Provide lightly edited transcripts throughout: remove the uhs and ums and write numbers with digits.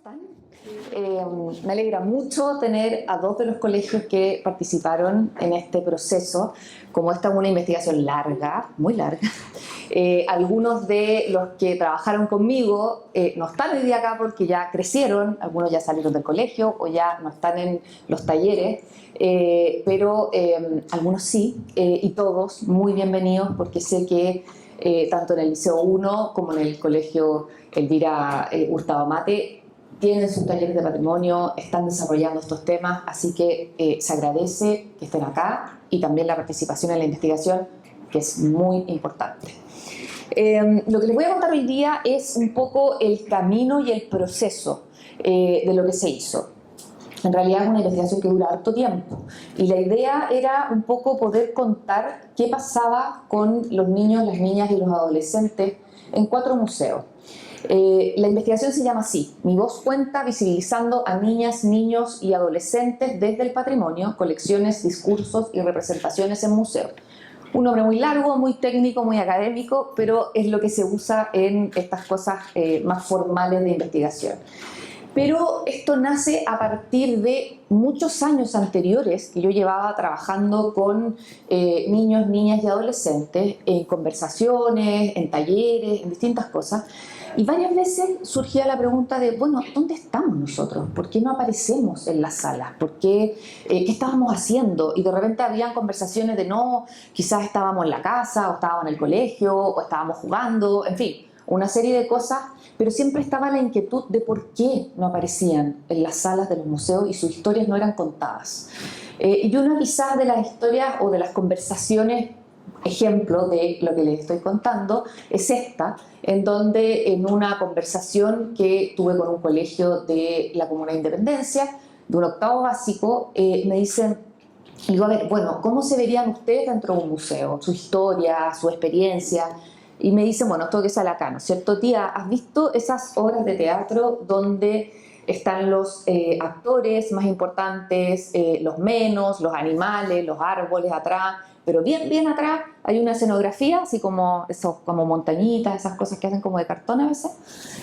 están? Me alegra mucho tener a dos de los colegios que participaron en este proceso. Como esta es una investigación larga, muy larga, algunos de los que trabajaron conmigo no están hoy día acá porque ya crecieron, algunos ya salieron del colegio o ya no están en los talleres, pero algunos sí, y todos muy bienvenidos porque sé que tanto en el Liceo 1 como en el Colegio Elvira Hurtado Amate tienen sus talleres de patrimonio, están desarrollando estos temas, así que se agradece que estén acá y también la participación en la investigación, que es muy importante. Lo que les voy a contar hoy día es un poco el camino y el proceso de lo que se hizo. En realidad es una investigación que dura harto tiempo y la idea era un poco poder contar qué pasaba con los niños, las niñas y los adolescentes en 4 museos. La investigación se llama así: Mi voz cuenta, visibilizando a niñas, niños y adolescentes desde el patrimonio, colecciones, discursos y representaciones en museos. Un nombre muy largo, muy técnico, muy académico, pero es lo que se usa en estas cosas más formales de investigación. Pero esto nace a partir de muchos años anteriores que yo llevaba trabajando con niños, niñas y adolescentes en conversaciones, en talleres, en distintas cosas. Y varias veces surgía la pregunta de, bueno, ¿dónde estamos nosotros? ¿Por qué no aparecemos en las salas? ¿Por qué? ¿Qué estábamos haciendo? Y de repente habían conversaciones de no, quizás estábamos en la casa, o estábamos en el colegio, o estábamos jugando, en fin, una serie de cosas, pero siempre estaba la inquietud de por qué no aparecían en las salas de los museos y sus historias no eran contadas. Y una quizás de las historias o de las conversaciones, ejemplo de lo que les estoy contando, es esta, en donde en una conversación que tuve con un colegio de la Comuna de Independencia, de un octavo básico, me dicen, digo, a ver, bueno, ¿cómo se verían ustedes dentro de un museo? Su historia, su experiencia. Y me dicen, bueno, esto que sale acá, ¿no es cierto, tía? ¿Has visto esas obras de teatro donde están los actores más importantes, los menos, los animales, los árboles atrás? Pero bien, bien atrás hay una escenografía, así como, esos, como montañitas, esas cosas que hacen como de cartón a veces.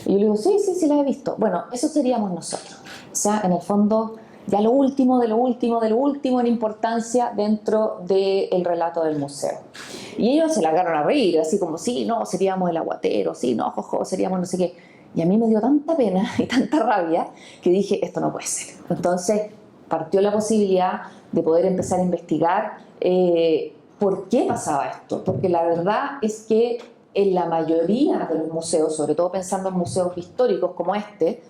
Y yo le digo, sí, sí, sí las he visto. Bueno, eso seríamos nosotros. O sea, en el fondo, ya lo último de lo último de lo último en importancia dentro del relato del museo. Y ellos se largaron a reír, así como, sí, no, seríamos el aguatero, sí, no, jojo, seríamos no sé qué. Y a mí me dio tanta pena y tanta rabia que dije, esto no puede ser. Entonces partió la posibilidad de poder empezar a investigar por qué pasaba esto. Porque la verdad es que en la mayoría de los museos, sobre todo pensando en museos históricos como este,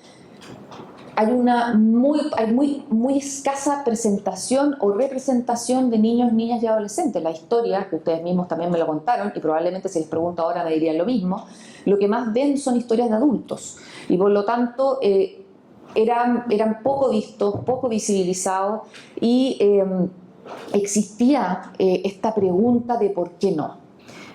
hay una muy escasa presentación o representación de niños, niñas y adolescentes. La historia, que ustedes mismos también me lo contaron, y probablemente si les pregunto ahora me dirían lo mismo, lo que más ven son historias de adultos. Y por lo tanto eran poco vistos, poco visibilizados, y existía esta pregunta de por qué no.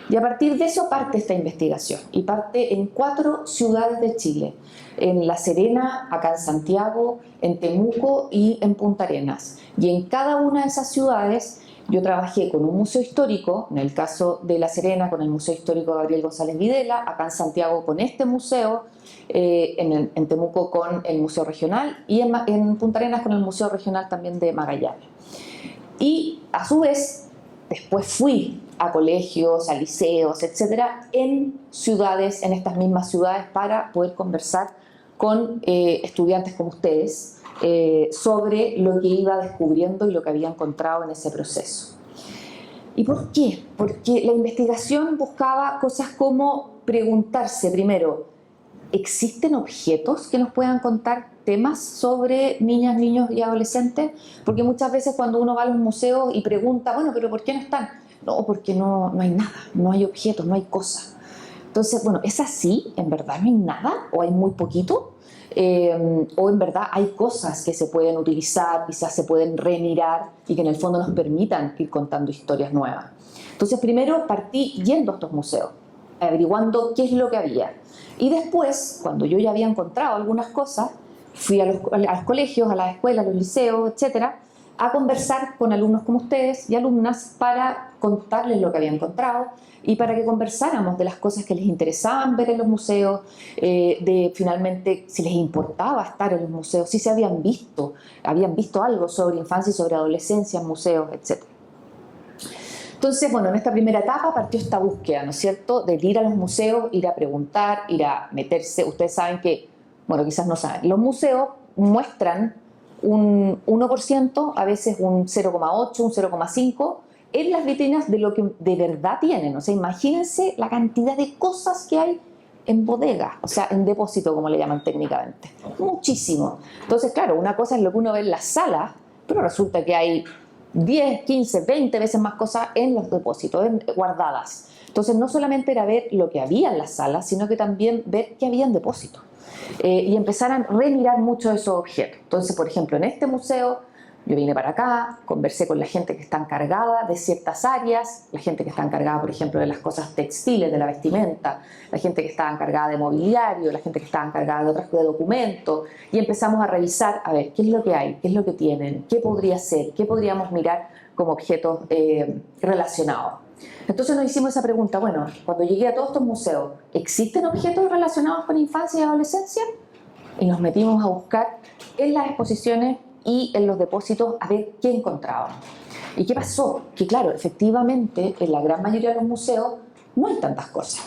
Y a partir de eso parte esta investigación, y parte en 4 ciudades de Chile: en La Serena, acá en Santiago, en Temuco y en Punta Arenas. Y en cada una de esas ciudades yo trabajé con un museo histórico, en el caso de La Serena con el Museo Histórico Gabriel González Videla, acá en Santiago con este museo, en Temuco con el Museo Regional y en Punta Arenas con el Museo Regional también de Magallanes. Y a su vez, después fui a colegios, a liceos, etcétera, en ciudades, en estas mismas ciudades, para poder conversar con estudiantes como ustedes sobre lo que iba descubriendo y lo que había encontrado en ese proceso. ¿Y por qué? Porque la investigación buscaba cosas como preguntarse primero, ¿existen objetos que nos puedan contar temas sobre niñas, niños y adolescentes? Porque muchas veces cuando uno va a los museos y pregunta, bueno, ¿pero por qué no están? No, porque no hay nada, no hay objetos, no hay cosas. Entonces, bueno, ¿es así? ¿En verdad no hay nada? ¿O hay muy poquito? ¿O en verdad hay cosas que se pueden utilizar, quizás se pueden remirar y que en el fondo nos permitan ir contando historias nuevas? Entonces, primero partí yendo a estos museos, averiguando qué es lo que había. Y después, cuando yo ya había encontrado algunas cosas, fui a los colegios, a las escuelas, a los liceos, etcétera, a conversar con alumnos como ustedes y alumnas para contarles lo que había encontrado y para que conversáramos de las cosas que les interesaban ver en los museos, de finalmente si les importaba estar en los museos, si se habían visto algo sobre infancia y sobre adolescencia en museos, etc. Entonces, bueno, en esta primera etapa partió esta búsqueda, ¿no es cierto?, de ir a los museos, ir a preguntar, ir a meterse. Ustedes saben que, bueno, quizás no saben, los museos muestran un 1%, a veces un 0,8, un 0,5, en las vitrinas de lo que de verdad tienen. O sea, imagínense la cantidad de cosas que hay en bodega, o sea, en depósito, como le llaman técnicamente. Muchísimo. Entonces, claro, una cosa es lo que uno ve en las salas, pero resulta que hay 10, 15, 20 veces más cosas en los depósitos, guardadas. Entonces, no solamente era ver lo que había en las salas, sino que también ver qué había en depósito. Y empezar a remirar mucho esos objetos. Entonces, por ejemplo, en este museo, yo vine para acá, conversé con la gente que está encargada de ciertas áreas, la gente que está encargada, por ejemplo, de las cosas textiles, de la vestimenta, la gente que está encargada de mobiliario, la gente que está encargada de otras de documentos, y empezamos a revisar, a ver, qué es lo que hay, qué es lo que tienen, qué podría ser, qué podríamos mirar como objetos relacionados. Entonces nos hicimos esa pregunta, bueno, cuando llegué a todos estos museos, ¿existen objetos relacionados con infancia y adolescencia? Y nos metimos a buscar en las exposiciones y en los depósitos a ver qué encontrábamos. ¿Y qué pasó? Que claro, efectivamente, en la gran mayoría de los museos no hay tantas cosas.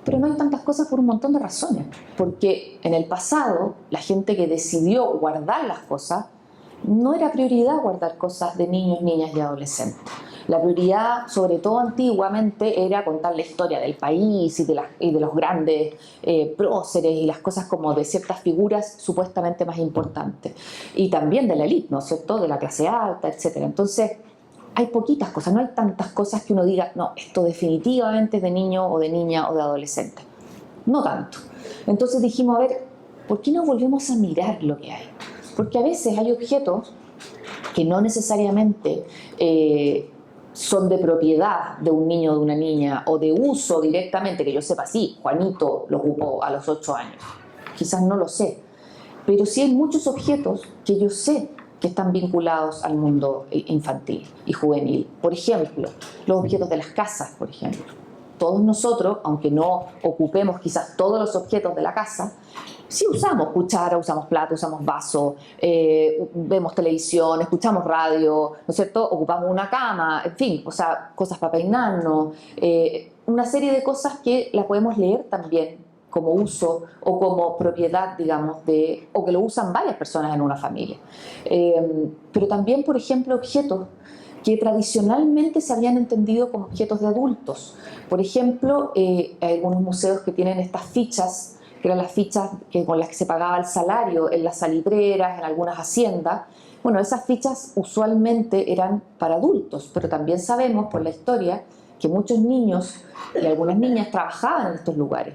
Pero no hay tantas cosas por un montón de razones. Porque en el pasado, la gente que decidió guardar las cosas, no era prioridad guardar cosas de niños, niñas y adolescentes. La prioridad, sobre todo antiguamente, era contar la historia del país y de los grandes próceres y las cosas como de ciertas figuras supuestamente más importantes. Y también de la élite, ¿no es cierto?, de la clase alta, etc. Entonces, hay poquitas cosas, no hay tantas cosas que uno diga, no, esto definitivamente es de niño o de niña o de adolescente. No tanto. Entonces dijimos, a ver, ¿por qué no volvemos a mirar lo que hay? Porque a veces hay objetos que no necesariamente son de propiedad de un niño o de una niña o de uso directamente, que yo sepa, sí, Juanito lo ocupó a los 8 años, quizás no lo sé, pero sí hay muchos objetos que yo sé que están vinculados al mundo infantil y juvenil. Por ejemplo, los objetos de las casas, por ejemplo. Todos nosotros, aunque no ocupemos quizás todos los objetos de la casa, sí usamos cuchara, usamos plato, usamos vaso, vemos televisión, escuchamos radio, ¿no es cierto? Ocupamos una cama, en fin, o sea, cosas para peinarnos, una serie de cosas que las podemos leer también como uso o como propiedad, digamos, o que lo usan varias personas en una familia. Pero también, por ejemplo, objetos que tradicionalmente se habían entendido como objetos de adultos. Por ejemplo, hay algunos museos que tienen estas fichas, que eran las fichas con las que se pagaba el salario en las salitreras, en algunas haciendas. Bueno, esas fichas usualmente eran para adultos, pero también sabemos por la historia que muchos niños y algunas niñas trabajaban en estos lugares,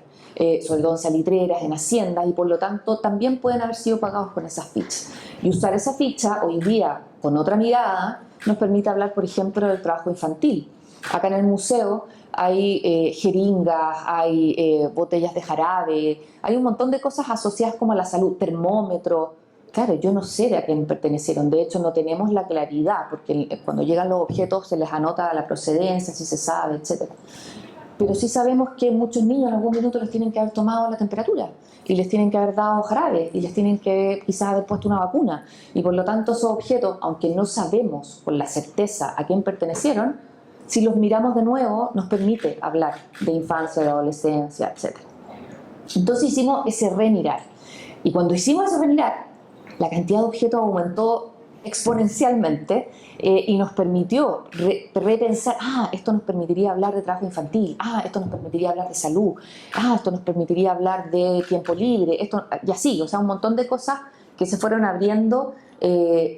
sobre todo en salitreras, en haciendas, y por lo tanto también pueden haber sido pagados con esas fichas. Y usar esa ficha hoy día con otra mirada nos permite hablar, por ejemplo, del trabajo infantil. Acá en el museo hay jeringas, hay botellas de jarabe, hay un montón de cosas asociadas como a la salud, termómetros. Claro, yo no sé de a quién pertenecieron, de hecho no tenemos la claridad, porque cuando llegan los objetos se les anota la procedencia, si se sabe, etc. Pero sí sabemos que muchos niños en algún minuto les tienen que haber tomado la temperatura y les tienen que haber dado jarabe y les tienen que quizás haber puesto una vacuna. Y por lo tanto esos objetos, aunque no sabemos con la certeza a quién pertenecieron, si los miramos de nuevo nos permite hablar de infancia, de adolescencia, etc. Entonces hicimos ese remirar. Y cuando hicimos ese remirar, la cantidad de objetos aumentó exponencialmente y nos permitió repensar, esto nos permitiría hablar de trabajo infantil, esto nos permitiría hablar de salud, esto nos permitiría hablar de tiempo libre, esto, y así, o sea, un montón de cosas que se fueron abriendo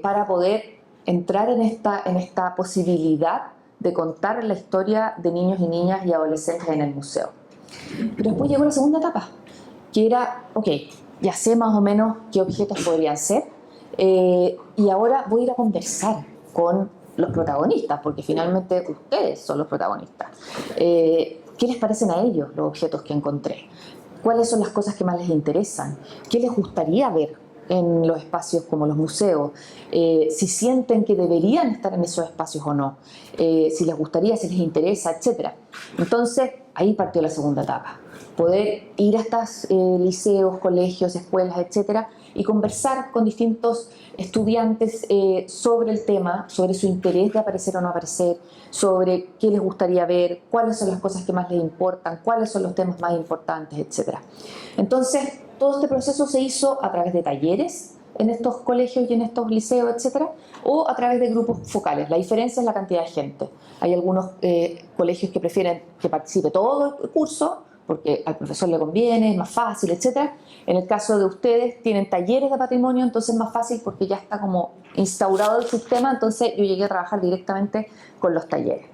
para poder entrar en esta posibilidad de contar la historia de niños y niñas y adolescentes en el museo. Pero después llegó la segunda etapa, que era, ok, ya sé más o menos qué objetos podrían ser, y ahora voy a ir a conversar con los protagonistas, porque finalmente ustedes son los protagonistas. ¿Qué les parecen a ellos los objetos que encontré? ¿Cuáles son las cosas que más les interesan? ¿Qué les gustaría ver en los espacios como los museos, si sienten que deberían estar en esos espacios o no, si les gustaría, si les interesa, etc. Entonces, ahí partió la segunda etapa. Poder ir a estos liceos, colegios, escuelas, etcétera, y conversar con distintos estudiantes sobre el tema, sobre su interés de aparecer o no aparecer, sobre qué les gustaría ver, cuáles son las cosas que más les importan, cuáles son los temas más importantes, etcétera. Entonces, todo este proceso se hizo a través de talleres en estos colegios y en estos liceos, etcétera, o a través de grupos focales. La diferencia es la cantidad de gente. Hay algunos colegios que prefieren que participe todo el curso, porque al profesor le conviene, es más fácil, etc. En el caso de ustedes, tienen talleres de patrimonio, entonces es más fácil porque ya está como instaurado el sistema, entonces yo llegué a trabajar directamente con los talleres.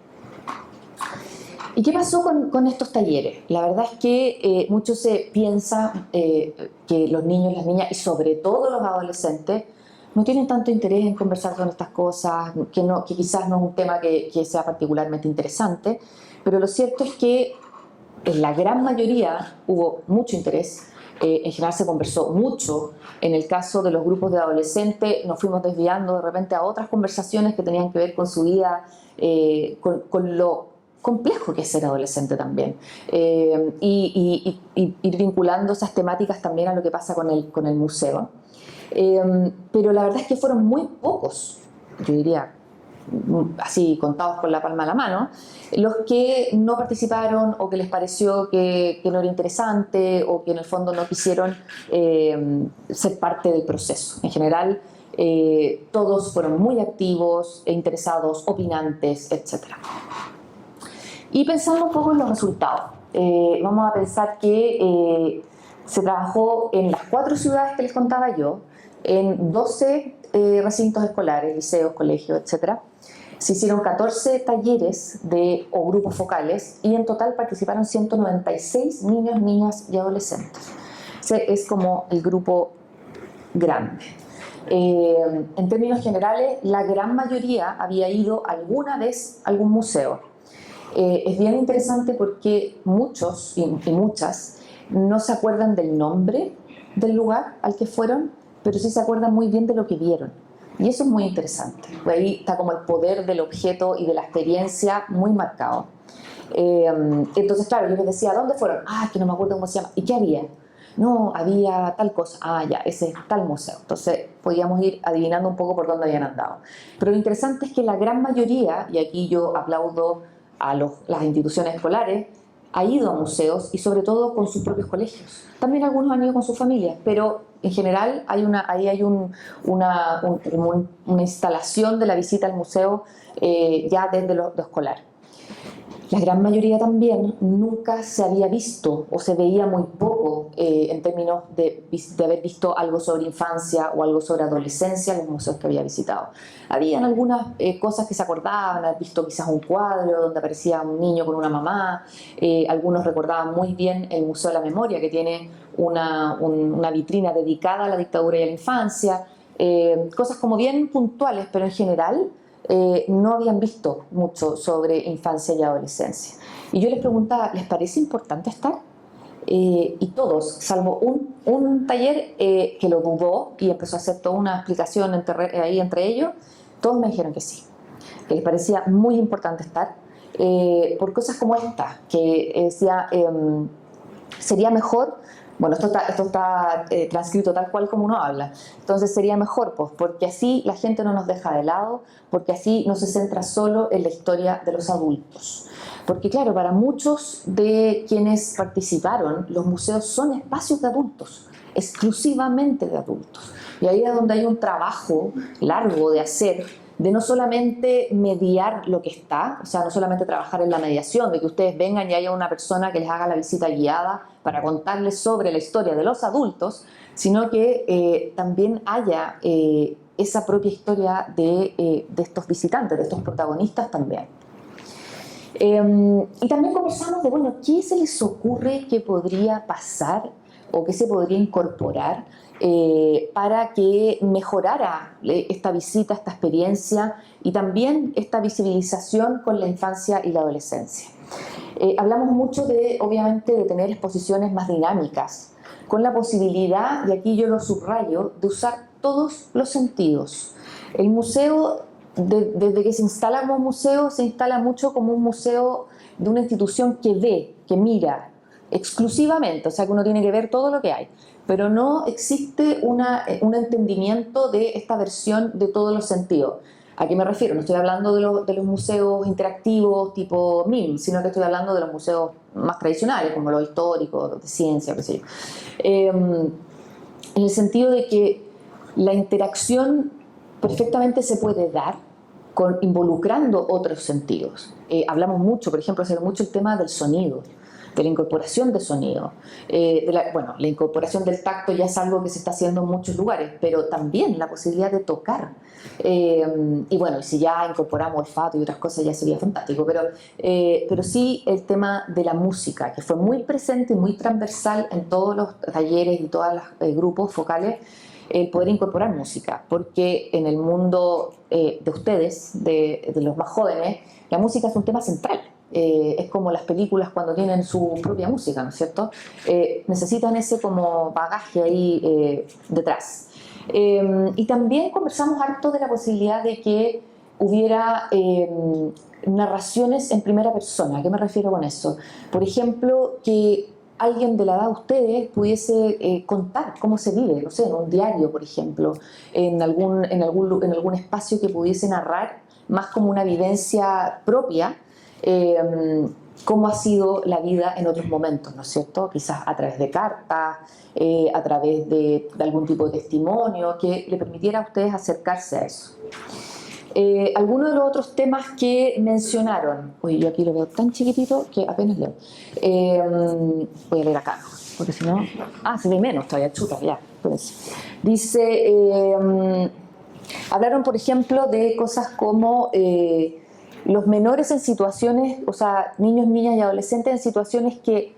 ¿Y qué pasó con estos talleres? La verdad es que mucho se piensa que los niños, las niñas y sobre todo los adolescentes no tienen tanto interés en conversar con estas cosas, que quizás no es un tema que sea particularmente interesante, pero lo cierto es que en la gran mayoría hubo mucho interés, en general se conversó mucho. En el caso de los grupos de adolescentes nos fuimos desviando de repente a otras conversaciones que tenían que ver con su vida, con lo complejo que es ser adolescente también, y ir vinculando esas temáticas también a lo que pasa con el museo. Pero la verdad es que fueron muy pocos, yo diría, así contados con la palma de la mano, los que no participaron o que les pareció que no era interesante o que en el fondo no quisieron ser parte del proceso. En general, todos fueron muy activos, interesados, opinantes, etc. Y pensando un poco en los resultados, vamos a pensar que se trabajó en las 4 ciudades que les contaba yo, en 12 recintos escolares, liceos, colegios, etc. Se hicieron 14 talleres o grupos focales y en total participaron 196 niños, niñas y adolescentes. Ese es como el grupo grande. En términos generales, la gran mayoría había ido alguna vez a algún museo. Es bien interesante porque muchos y muchas no se acuerdan del nombre del lugar al que fueron, pero sí se acuerdan muy bien de lo que vieron. Y eso es muy interesante. Ahí está como el poder del objeto y de la experiencia muy marcado. Entonces, claro, yo les decía, ¿dónde fueron? Ah, es que no me acuerdo cómo se llama. ¿Y qué había? No, había tal cosa. Ah, ya, ese es tal museo. Entonces, podíamos ir adivinando un poco por dónde habían andado. Pero lo interesante es que la gran mayoría, y aquí yo aplaudo a las instituciones escolares, ha ido a museos y sobre todo con sus propios colegios. También algunos han ido con sus familias, pero en general ahí hay una instalación de la visita al museo ya desde lo escolar. La gran mayoría también nunca se había visto o se veía muy poco en términos de haber visto algo sobre infancia o algo sobre adolescencia en los museos que había visitado. Habían algunas cosas que se acordaban, haber visto quizás un cuadro donde aparecía un niño con una mamá, algunos recordaban muy bien el Museo de la Memoria, que tiene una vitrina dedicada a la dictadura y a la infancia, cosas como bien puntuales, pero en general no habían visto mucho sobre infancia y adolescencia. Y yo les preguntaba, ¿les parece importante estar? Y todos, salvo un taller que lo dudó y empezó a hacer toda una explicación ahí entre ellos, todos me dijeron que sí, que les parecía muy importante estar, por cosas como esta, que decía, sería mejor. Bueno, esto está transcrito tal cual como uno habla. Entonces sería mejor, pues, porque así la gente no nos deja de lado, porque así no se centra solo en la historia de los adultos. Porque claro, para muchos de quienes participaron, los museos son espacios de adultos, exclusivamente de adultos. Y ahí es donde hay un trabajo largo de hacer, de no solamente mediar lo que está, o sea, no solamente trabajar en la mediación, de que ustedes vengan y haya una persona que les haga la visita guiada para contarles sobre la historia de los adultos, sino que también haya esa propia historia de estos visitantes, de estos protagonistas también. Y también conversamos de, bueno, ¿qué se les ocurre que podría pasar o que se podría incorporar para que mejorara esta visita, esta experiencia y también esta visibilización con la infancia y la adolescencia? Hablamos mucho obviamente, de tener exposiciones más dinámicas, con la posibilidad, y aquí yo lo subrayo, de usar todos los sentidos. El museo, desde que se instala como museo, se instala mucho como un museo de una institución que ve, que mira exclusivamente, o sea que uno tiene que ver todo lo que hay, pero no existe un entendimiento de esta versión de todos los sentidos. ¿A qué me refiero? No estoy hablando de los museos interactivos tipo MIM, sino que estoy hablando de los museos más tradicionales, como los históricos, de ciencia, qué sé yo. En el sentido de que la interacción perfectamente se puede dar involucrando otros sentidos. Hablamos mucho, por ejemplo, se ve mucho el tema del sonido, de la incorporación de sonido. Bueno, la incorporación del tacto ya es algo que se está haciendo en muchos lugares, pero también la posibilidad de tocar. Y bueno, si ya incorporamos olfato y otras cosas ya sería fantástico, pero sí el tema de la música, que fue muy presente y muy transversal en todos los talleres y todos los grupos focales, el poder incorporar música, porque en el mundo de ustedes, de los más jóvenes, la música es un tema central. Es como las películas cuando tienen su propia música, ¿no es cierto? Necesitan ese como bagaje ahí detrás. Y también conversamos harto de la posibilidad de que hubiera narraciones en primera persona. ¿A qué me refiero con eso? Por ejemplo, que alguien de la edad de ustedes pudiese contar cómo se vive, no sé, en un diario, por ejemplo, en algún espacio que pudiese narrar más como una vivencia propia, cómo ha sido la vida en otros momentos, ¿no es cierto? Quizás a través de cartas, a través de algún tipo de testimonio que le permitiera a ustedes acercarse a eso. Algunos de los otros temas que mencionaron, oye, yo aquí lo veo tan chiquitito que apenas leo. Voy a leer acá, porque si no, se ve menos todavía, chuta, ya. Pues. Dice, hablaron, por ejemplo, de cosas como los menores en situaciones, o sea, niños, niñas y adolescentes en situaciones que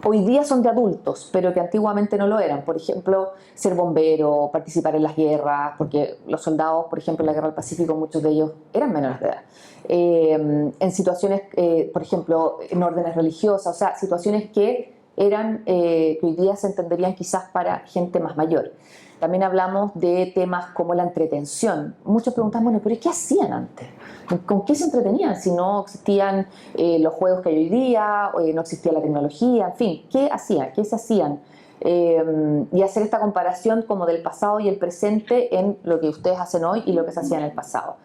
hoy día son de adultos, pero que antiguamente no lo eran. Por ejemplo, ser bombero, participar en las guerras, porque los soldados, por ejemplo, en la Guerra del Pacífico, muchos de ellos eran menores de edad. En situaciones, por ejemplo, en órdenes religiosas, o sea, situaciones que eran, que hoy día se entenderían quizás para gente más mayor. También hablamos de temas como la entretención. Muchos preguntan, bueno, pero ¿qué hacían antes? ¿Con qué se entretenían si no existían los juegos que hay hoy día, no existía la tecnología, en fin, ¿qué hacían? ¿Qué se hacían? Y hacer esta comparación como del pasado y el presente en lo que ustedes hacen hoy y lo que se hacía en el pasado.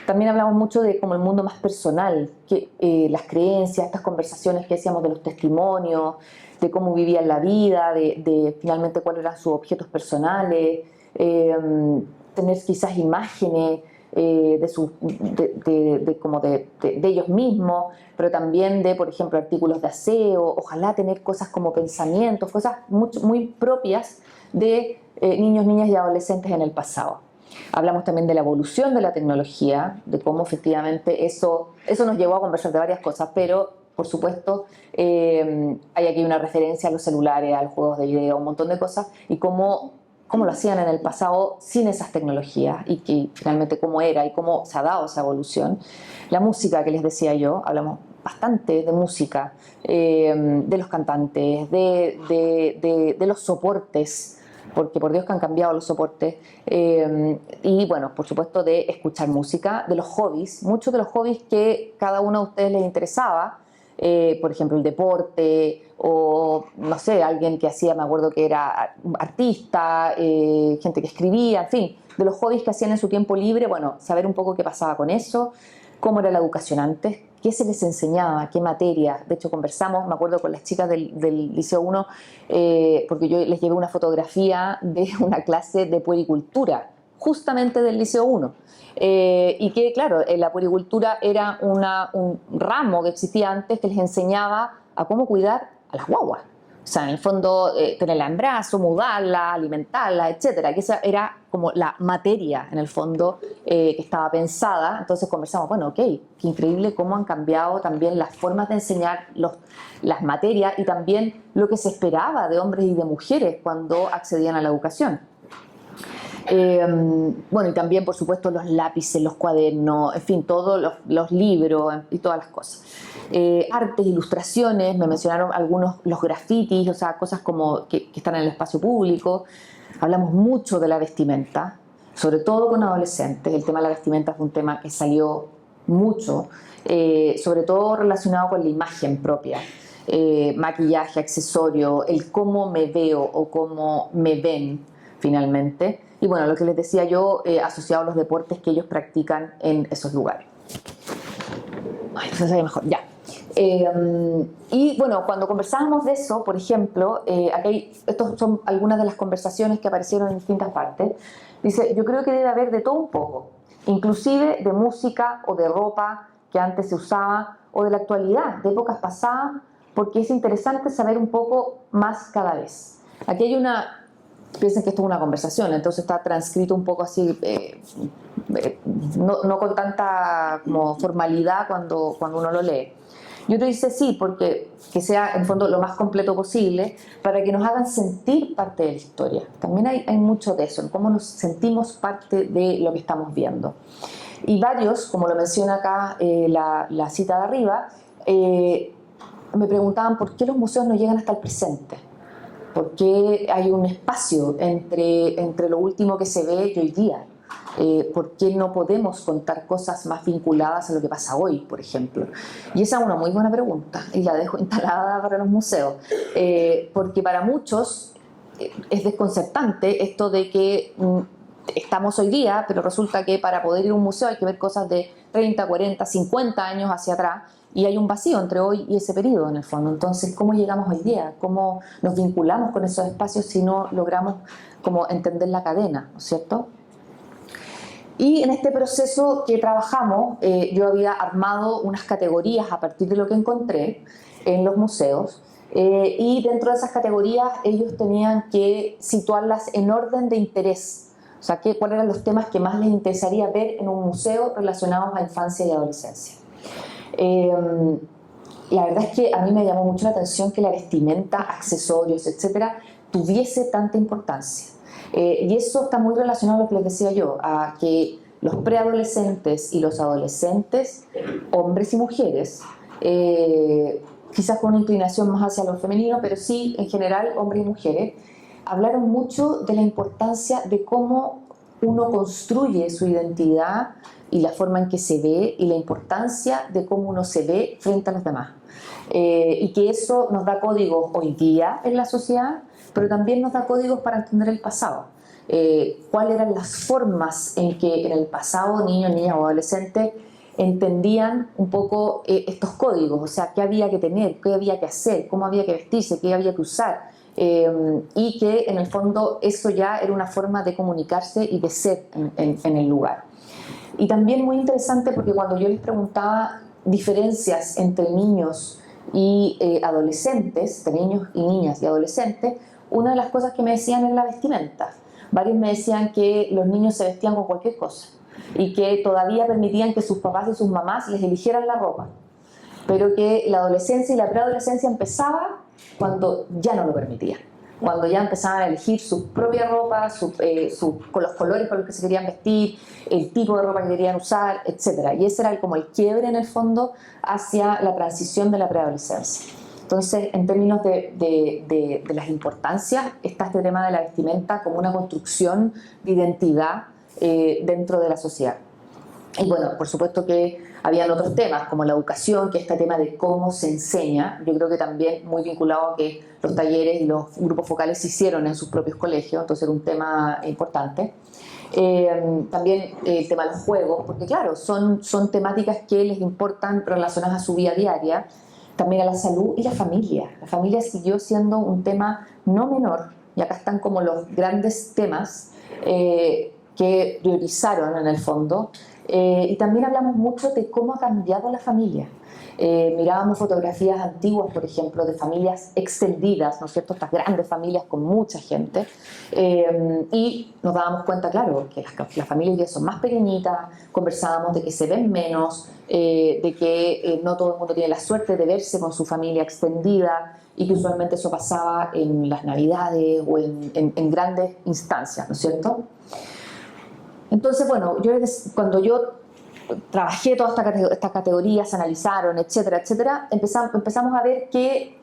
También hablamos mucho de como el mundo más personal, que, las creencias, estas conversaciones que decíamos de los testimonios, de cómo vivían la vida, de finalmente cuáles eran sus objetos personales, tener quizás imágenes de ellos mismos, pero también de, por ejemplo, artículos de aseo, ojalá tener cosas como pensamientos, cosas muy propias de niños, niñas y adolescentes en el pasado. Hablamos también de la evolución de la tecnología, de cómo efectivamente eso nos llevó a conversar de varias cosas, pero por supuesto hay aquí una referencia a los celulares, a los juegos de video, un montón de cosas, y cómo lo hacían en el pasado sin esas tecnologías y que finalmente cómo era y cómo se ha dado esa evolución. La música que les decía yo, hablamos bastante de música, de los cantantes, de los soportes, porque por Dios que han cambiado los soportes, y bueno, por supuesto de escuchar música, de los hobbies, muchos de los hobbies que cada uno de ustedes les interesaba, por ejemplo el deporte, o no sé, alguien que hacía, me acuerdo que era artista, gente que escribía, en fin, de los hobbies que hacían en su tiempo libre, bueno, saber un poco qué pasaba con eso, cómo era la educación antes, qué se les enseñaba, qué materia. De hecho, conversamos, me acuerdo, con las chicas del Liceo 1, porque yo les llevé una fotografía de una clase de puericultura, justamente del Liceo 1. Y que, claro, la puericultura era un ramo que existía antes que les enseñaba a cómo cuidar a las guaguas. O sea, en el fondo, tenerla en brazo, mudarla, alimentarla, etcétera, que esa era como la materia, en el fondo, que estaba pensada. Entonces conversamos, bueno, ok, qué increíble cómo han cambiado también las formas de enseñar las materias y también lo que se esperaba de hombres y de mujeres cuando accedían a la educación. Bueno, y también, por supuesto, los lápices, los cuadernos, en fin, todos los libros y todas las cosas. Artes, ilustraciones, me mencionaron algunos, los grafitis, o sea, cosas como que están en el espacio público. Hablamos mucho de la vestimenta, sobre todo con adolescentes. El tema de la vestimenta fue un tema que salió mucho, sobre todo relacionado con la imagen propia. Maquillaje, accesorio, el cómo me veo o cómo me ven finalmente. Y bueno, lo que les decía yo, asociado a los deportes que ellos practican en esos lugares. Ay, eso se ve mejor, ya. Y bueno, cuando conversábamos de eso, por ejemplo, estas son algunas de las conversaciones que aparecieron en distintas partes. Dice, yo creo que debe haber de todo un poco, inclusive de música o de ropa que antes se usaba, o de la actualidad, de épocas pasadas, porque es interesante saber un poco más cada vez. Aquí hay una, piensen que esto es una conversación, entonces está transcrito un poco así, no con tanta como formalidad cuando uno lo lee. Y otro dice sí, porque que sea en fondo lo más completo posible para que nos hagan sentir parte de la historia. También hay mucho de eso, en cómo nos sentimos parte de lo que estamos viendo. Y varios, como lo menciona acá la cita de arriba, me preguntaban por qué los museos no llegan hasta el presente. ¿Por qué hay un espacio entre lo último que se ve y hoy día? ¿Por qué no podemos contar cosas más vinculadas a lo que pasa hoy, por ejemplo? Y esa es una muy buena pregunta y la dejo instalada para los museos, porque para muchos es desconcertante esto de que estamos hoy día, pero resulta que para poder ir a un museo hay que ver cosas de 30, 40, 50 años hacia atrás, y hay un vacío entre hoy y ese periodo en el fondo. Entonces, ¿cómo llegamos hoy día? ¿Cómo nos vinculamos con esos espacios si no logramos como entender la cadena, ¿no es cierto? Y en este proceso que trabajamos, yo había armado unas categorías a partir de lo que encontré en los museos, y dentro de esas categorías ellos tenían que situarlas en orden de interés. O sea, cuáles eran los temas que más les interesaría ver en un museo relacionados a infancia y adolescencia. La verdad es que a mí me llamó mucho la atención que la vestimenta, accesorios, etcétera, tuviese tanta importancia. Y eso está muy relacionado a lo que les decía yo, a que los preadolescentes y los adolescentes, hombres y mujeres, quizás con una inclinación más hacia lo femenino, pero sí en general hombres y mujeres, hablaron mucho de la importancia de cómo uno construye su identidad y la forma en que se ve, y la importancia de cómo uno se ve frente a los demás. Y que eso nos da códigos hoy día en la sociedad, pero también nos da códigos para entender el pasado. Cuáles eran las formas en que en el pasado niños, niñas o adolescentes entendían un poco estos códigos, o sea, qué había que tener, qué había que hacer, cómo había que vestirse, qué había que usar, y que en el fondo eso ya era una forma de comunicarse y de ser en el lugar. Y también muy interesante porque cuando yo les preguntaba diferencias entre niños y adolescentes, de niños y niñas y adolescentes, una de las cosas que me decían es la vestimenta. Varios me decían que los niños se vestían con cualquier cosa y que todavía permitían que sus papás y sus mamás les eligieran la ropa, pero que la adolescencia y la preadolescencia empezaba cuando ya no lo permitían, cuando ya empezaban a elegir su propia ropa, con los colores con los que se querían vestir, el tipo de ropa que querían usar, etc. Y ese era como el quiebre en el fondo hacia la transición de la preadolescencia. Entonces, en términos de las importancias, está este tema de la vestimenta como una construcción de identidad dentro de la sociedad. Y bueno, por supuesto que habían otros temas, como la educación, que es este tema de cómo se enseña. Yo creo que también muy vinculado a que los talleres y los grupos focales se hicieron en sus propios colegios, entonces era un tema importante. También el tema de los juegos, porque claro, son temáticas que les importan relacionadas a su vida diaria, también a la salud y la familia. La familia siguió siendo un tema no menor, y acá están como los grandes temas que priorizaron en el fondo, Y también hablamos mucho de cómo ha cambiado la familia. Mirábamos fotografías antiguas, por ejemplo, de familias extendidas, ¿no es cierto? Estas grandes familias con mucha gente. Y nos dábamos cuenta, claro, que las familias ya son más pequeñitas, conversábamos de que se ven menos, de que no todo el mundo tiene la suerte de verse con su familia extendida y que usualmente eso pasaba en las Navidades o en grandes instancias, ¿no es cierto? Entonces, bueno, cuando yo trabajé todas estas categorías, se analizaron, etcétera, etcétera, empezamos a ver que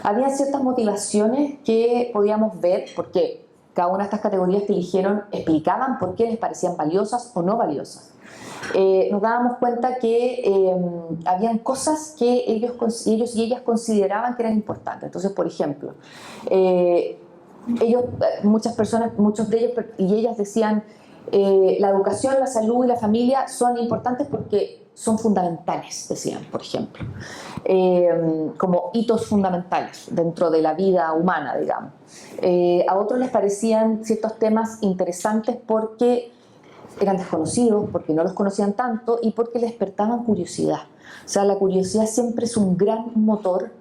había ciertas motivaciones que podíamos ver, porque cada una de estas categorías que eligieron explicaban por qué les parecían valiosas o no valiosas. Nos dábamos cuenta que habían cosas que ellos y ellas consideraban que eran importantes. Entonces, por ejemplo, muchas personas, muchos de ellos y ellas decían la educación, la salud y la familia son importantes porque son fundamentales, decían, por ejemplo, como hitos fundamentales dentro de la vida humana, digamos. A otros les parecían ciertos temas interesantes porque eran desconocidos, porque no los conocían tanto y porque les despertaban curiosidad. O sea, la curiosidad siempre es un gran motor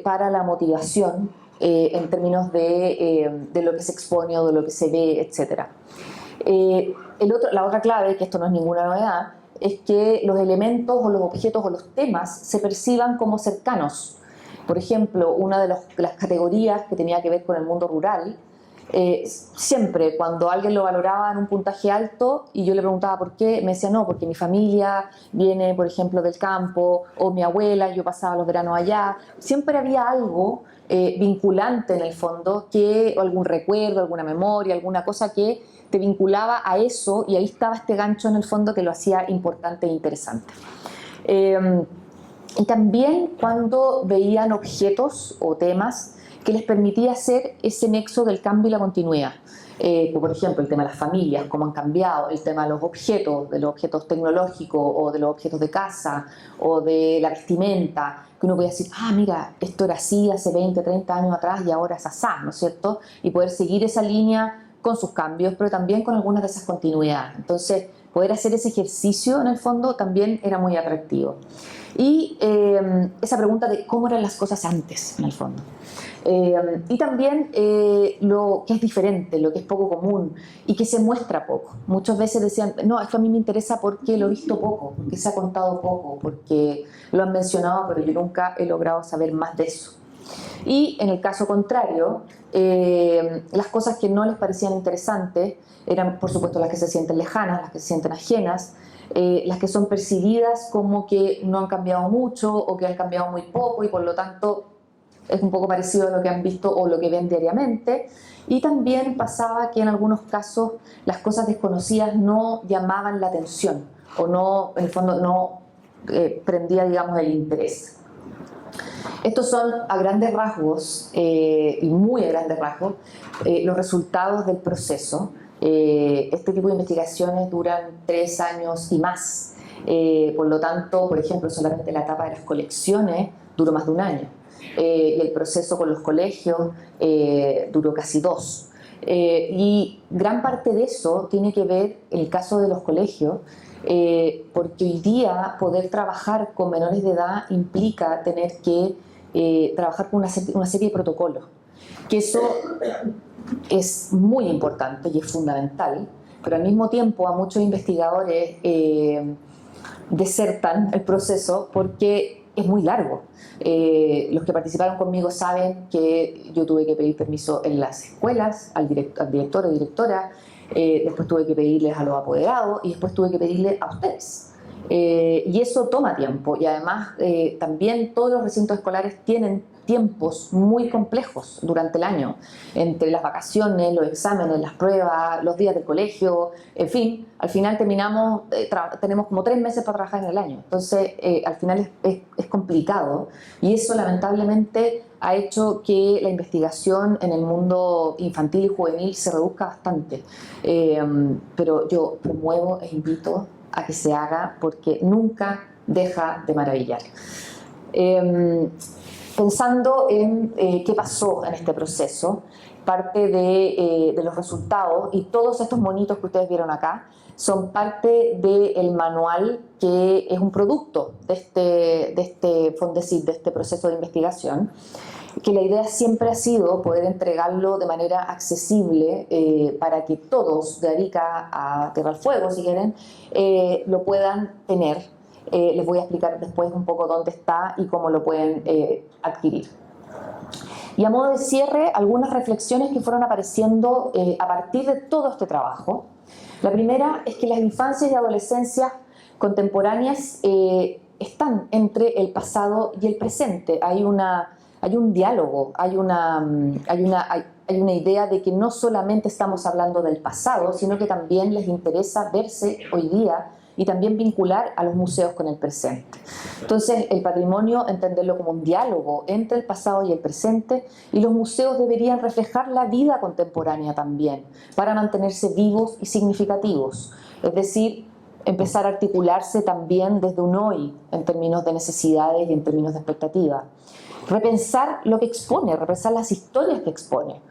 para la motivación en términos de lo que se expone o de lo que se ve, etc. La otra clave, que esto no es ninguna novedad, es que los elementos o los objetos o los temas se perciban como cercanos. Por ejemplo, una de las categorías que tenía que ver con el mundo rural, siempre cuando alguien lo valoraba en un puntaje alto y yo le preguntaba por qué, me decía no, porque mi familia viene, por ejemplo, del campo, o mi abuela, yo pasaba los veranos allá. Siempre había algo vinculante en el fondo, o algún recuerdo, alguna memoria, alguna cosa que te vinculaba a eso, y ahí estaba este gancho en el fondo que lo hacía importante e interesante. Y también cuando veían objetos o temas que les permitía hacer ese nexo del cambio y la continuidad. Por ejemplo, el tema de las familias, cómo han cambiado, el tema de los objetos tecnológicos o de los objetos de casa o de la vestimenta, que uno podía decir, mira, esto era así hace 20, 30 años atrás y ahora es así, ¿no es cierto? Y poder seguir esa línea con sus cambios, pero también con algunas de esas continuidades. Entonces, poder hacer ese ejercicio en el fondo también era muy atractivo. Y esa pregunta de cómo eran las cosas antes, en el fondo. Y también lo que es diferente, lo que es poco común y que se muestra poco. Muchas veces decían, no, esto a mí me interesa porque lo he visto poco, porque se ha contado poco, porque lo han mencionado, pero yo nunca he logrado saber más de eso. Y en el caso contrario, las cosas que no les parecían interesantes eran, por supuesto, las que se sienten lejanas, las que se sienten ajenas, las que son percibidas como que no han cambiado mucho o que han cambiado muy poco y por lo tanto es un poco parecido a lo que han visto o lo que ven diariamente. Y también pasaba que en algunos casos las cosas desconocidas no llamaban la atención o no, en el fondo, no prendía, digamos, el interés. Estos son a grandes rasgos, y muy a grandes rasgos, los resultados del proceso. Este tipo de investigaciones duran 3 años y más. Por lo tanto, por ejemplo, solamente la etapa de las colecciones duró más de 1 año. Y el proceso con los colegios duró casi 2. Y gran parte de eso tiene que ver, en el caso de los colegios, porque hoy día poder trabajar con menores de edad implica tener que trabajar con una serie de protocolos, que eso es muy importante y es fundamental, pero al mismo tiempo a muchos investigadores desertan el proceso porque es muy largo. Los que participaron conmigo saben que yo tuve que pedir permiso en las escuelas al director o directora, después tuve que pedirles a los apoderados y después tuve que pedirle a ustedes. Y eso toma tiempo y además también todos los recintos escolares tienen tiempos muy complejos durante el año, entre las vacaciones, los exámenes, las pruebas, los días del colegio, en fin, al final tenemos como 3 meses para trabajar en el año, entonces al final es complicado y eso lamentablemente ha hecho que la investigación en el mundo infantil y juvenil se reduzca bastante, pero yo promuevo e invito a que se haga porque nunca deja de maravillar. Pensando en qué pasó en este proceso, parte de los resultados, y todos estos monitos que ustedes vieron acá son parte del manual que es un producto de este Fondesit, de este proceso de investigación, que la idea siempre ha sido poder entregarlo de manera accesible para que todos, de Arica a Tierra del Fuego, si quieren, lo puedan tener. Les voy a explicar después un poco dónde está y cómo lo pueden adquirir. Y a modo de cierre, algunas reflexiones que fueron apareciendo a partir de todo este trabajo. La primera es que las infancias y adolescencias contemporáneas están entre el pasado y el presente. Hay un diálogo, hay una idea de que no solamente estamos hablando del pasado, sino que también les interesa verse hoy día y también vincular a los museos con el presente. Entonces, el patrimonio, entenderlo como un diálogo entre el pasado y el presente, y los museos deberían reflejar la vida contemporánea también, para mantenerse vivos y significativos. Es decir, empezar a articularse también desde un hoy, en términos de necesidades y en términos de expectativas. Repensar lo que expone, repensar las historias que expone,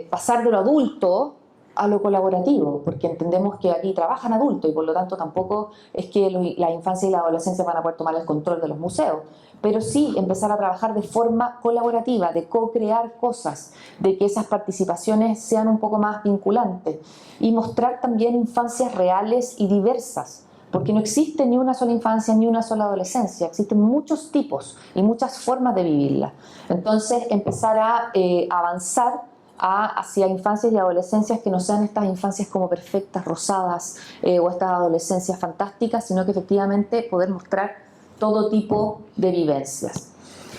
pasar de lo adulto a lo colaborativo, porque entendemos que aquí trabajan adultos y por lo tanto tampoco es que la infancia y la adolescencia van a poder tomar el control de los museos, pero sí empezar a trabajar de forma colaborativa, de co-crear cosas, de que esas participaciones sean un poco más vinculantes y mostrar también infancias reales y diversas, porque no existe ni una sola infancia ni una sola adolescencia, existen muchos tipos y muchas formas de vivirla. Entonces empezar a avanzar hacia infancias y adolescencias que no sean estas infancias como perfectas, rosadas, o estas adolescencias fantásticas, sino que efectivamente poder mostrar todo tipo de vivencias.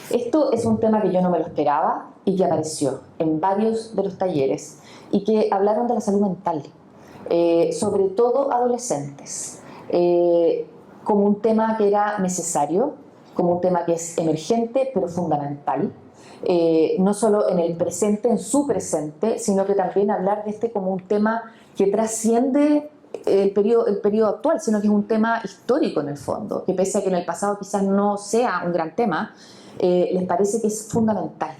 Esto es un tema que yo no me lo esperaba y que apareció en varios de los talleres y que hablaron de la salud mental, sobre todo adolescentes, como un tema que era necesario, como un tema que es emergente pero fundamental. No solo en el presente, en su presente, sino que también hablar de este como un tema que trasciende el periodo actual, sino que es un tema histórico en el fondo, que pese a que en el pasado quizás no sea un gran tema, les parece que es fundamental.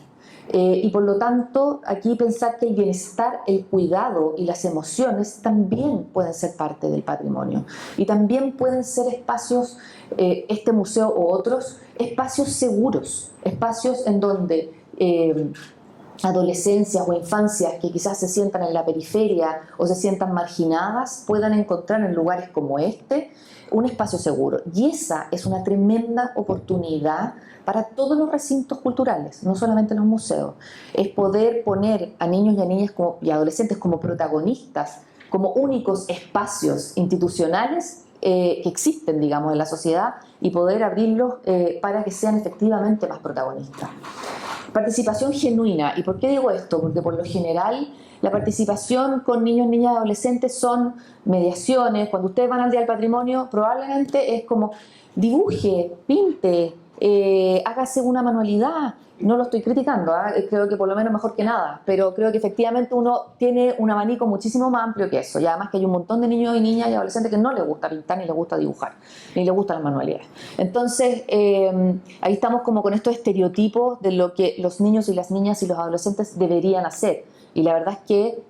Y por lo tanto, aquí pensar que el bienestar, el cuidado y las emociones también pueden ser parte del patrimonio. Y también pueden ser espacios, este museo o otros, espacios seguros, espacios en donde adolescencias o infancias que quizás se sientan en la periferia o se sientan marginadas puedan encontrar en lugares como este un espacio seguro. Y esa es una tremenda oportunidad para todos los recintos culturales, no solamente los museos. Es poder poner a niños y a niñas y adolescentes como protagonistas, como únicos espacios institucionales que existen, digamos, en la sociedad, y poder abrirlos para que sean efectivamente más protagonistas. Participación genuina. ¿Y por qué digo esto? Porque por lo general la participación con niños, niñas y adolescentes son mediaciones. Cuando ustedes van al Día del Patrimonio, probablemente es como dibuje, pinte, hágase una manualidad. No lo estoy criticando, creo que por lo menos mejor que nada, pero creo que efectivamente uno tiene un abanico muchísimo más amplio que eso, y además que hay un montón de niños y niñas y adolescentes que no les gusta pintar, ni les gusta dibujar, ni les gustan las manualidades. Entonces, ahí estamos como con estos estereotipos de lo que los niños y las niñas y los adolescentes deberían hacer, y la verdad es que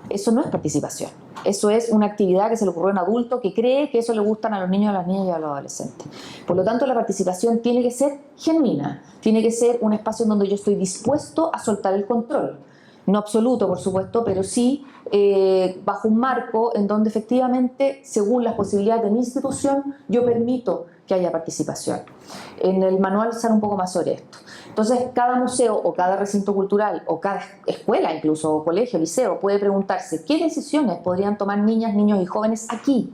eso no es participación. Eso es una actividad que se le ocurrió a un adulto que cree que eso le gustan a los niños, a las niñas y a los adolescentes. Por lo tanto, la participación tiene que ser genuina, tiene que ser un espacio en donde yo estoy dispuesto a soltar el control. No absoluto, por supuesto, pero sí bajo un marco en donde efectivamente, según las posibilidades de mi institución, yo permito que haya participación. En el manual sale un poco más sobre esto. Entonces, cada museo o cada recinto cultural o cada escuela, incluso o colegio, liceo, puede preguntarse qué decisiones podrían tomar niñas, niños y jóvenes aquí,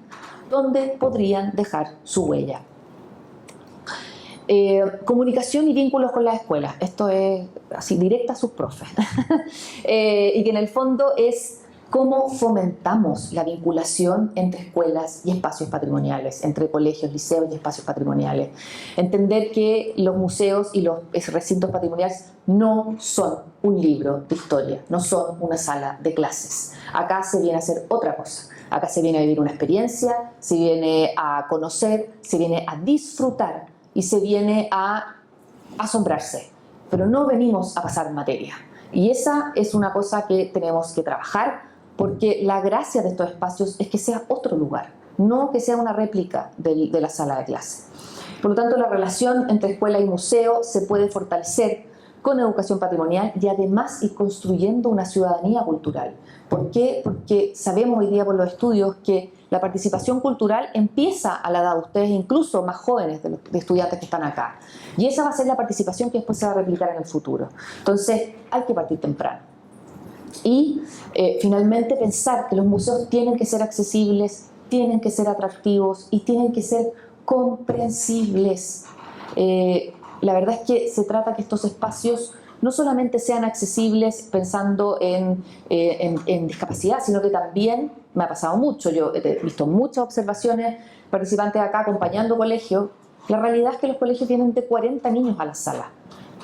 donde podrían dejar su huella. Comunicación y vínculos con las escuelas. Esto es así directa a sus profes. Y que en el fondo es cómo fomentamos la vinculación entre escuelas y espacios patrimoniales, entre colegios, liceos y espacios patrimoniales. Entender que los museos y los recintos patrimoniales no son un libro de historia, no son una sala de clases. Acá se viene a hacer otra cosa. Acá se viene a vivir una experiencia, se viene a conocer, se viene a disfrutar y se viene a asombrarse. Pero no venimos a pasar materia. Y esa es una cosa que tenemos que trabajar, porque la gracia de estos espacios es que sea otro lugar, no que sea una réplica de la sala de clase. Por lo tanto, la relación entre escuela y museo se puede fortalecer con educación patrimonial y además ir construyendo una ciudadanía cultural. ¿Por qué? Porque sabemos hoy día por los estudios que la participación cultural empieza a la edad de ustedes, incluso más jóvenes de estudiantes que están acá. Y esa va a ser la participación que después se va a replicar en el futuro. Entonces, hay que partir temprano. Y finalmente pensar que los museos tienen que ser accesibles, tienen que ser atractivos y tienen que ser comprensibles. La verdad es que se trata que estos espacios no solamente sean accesibles pensando en discapacidad, sino que también, me ha pasado mucho, yo he visto muchas observaciones, participantes acá acompañando colegios, la realidad es que los colegios tienen de 40 niños a la sala.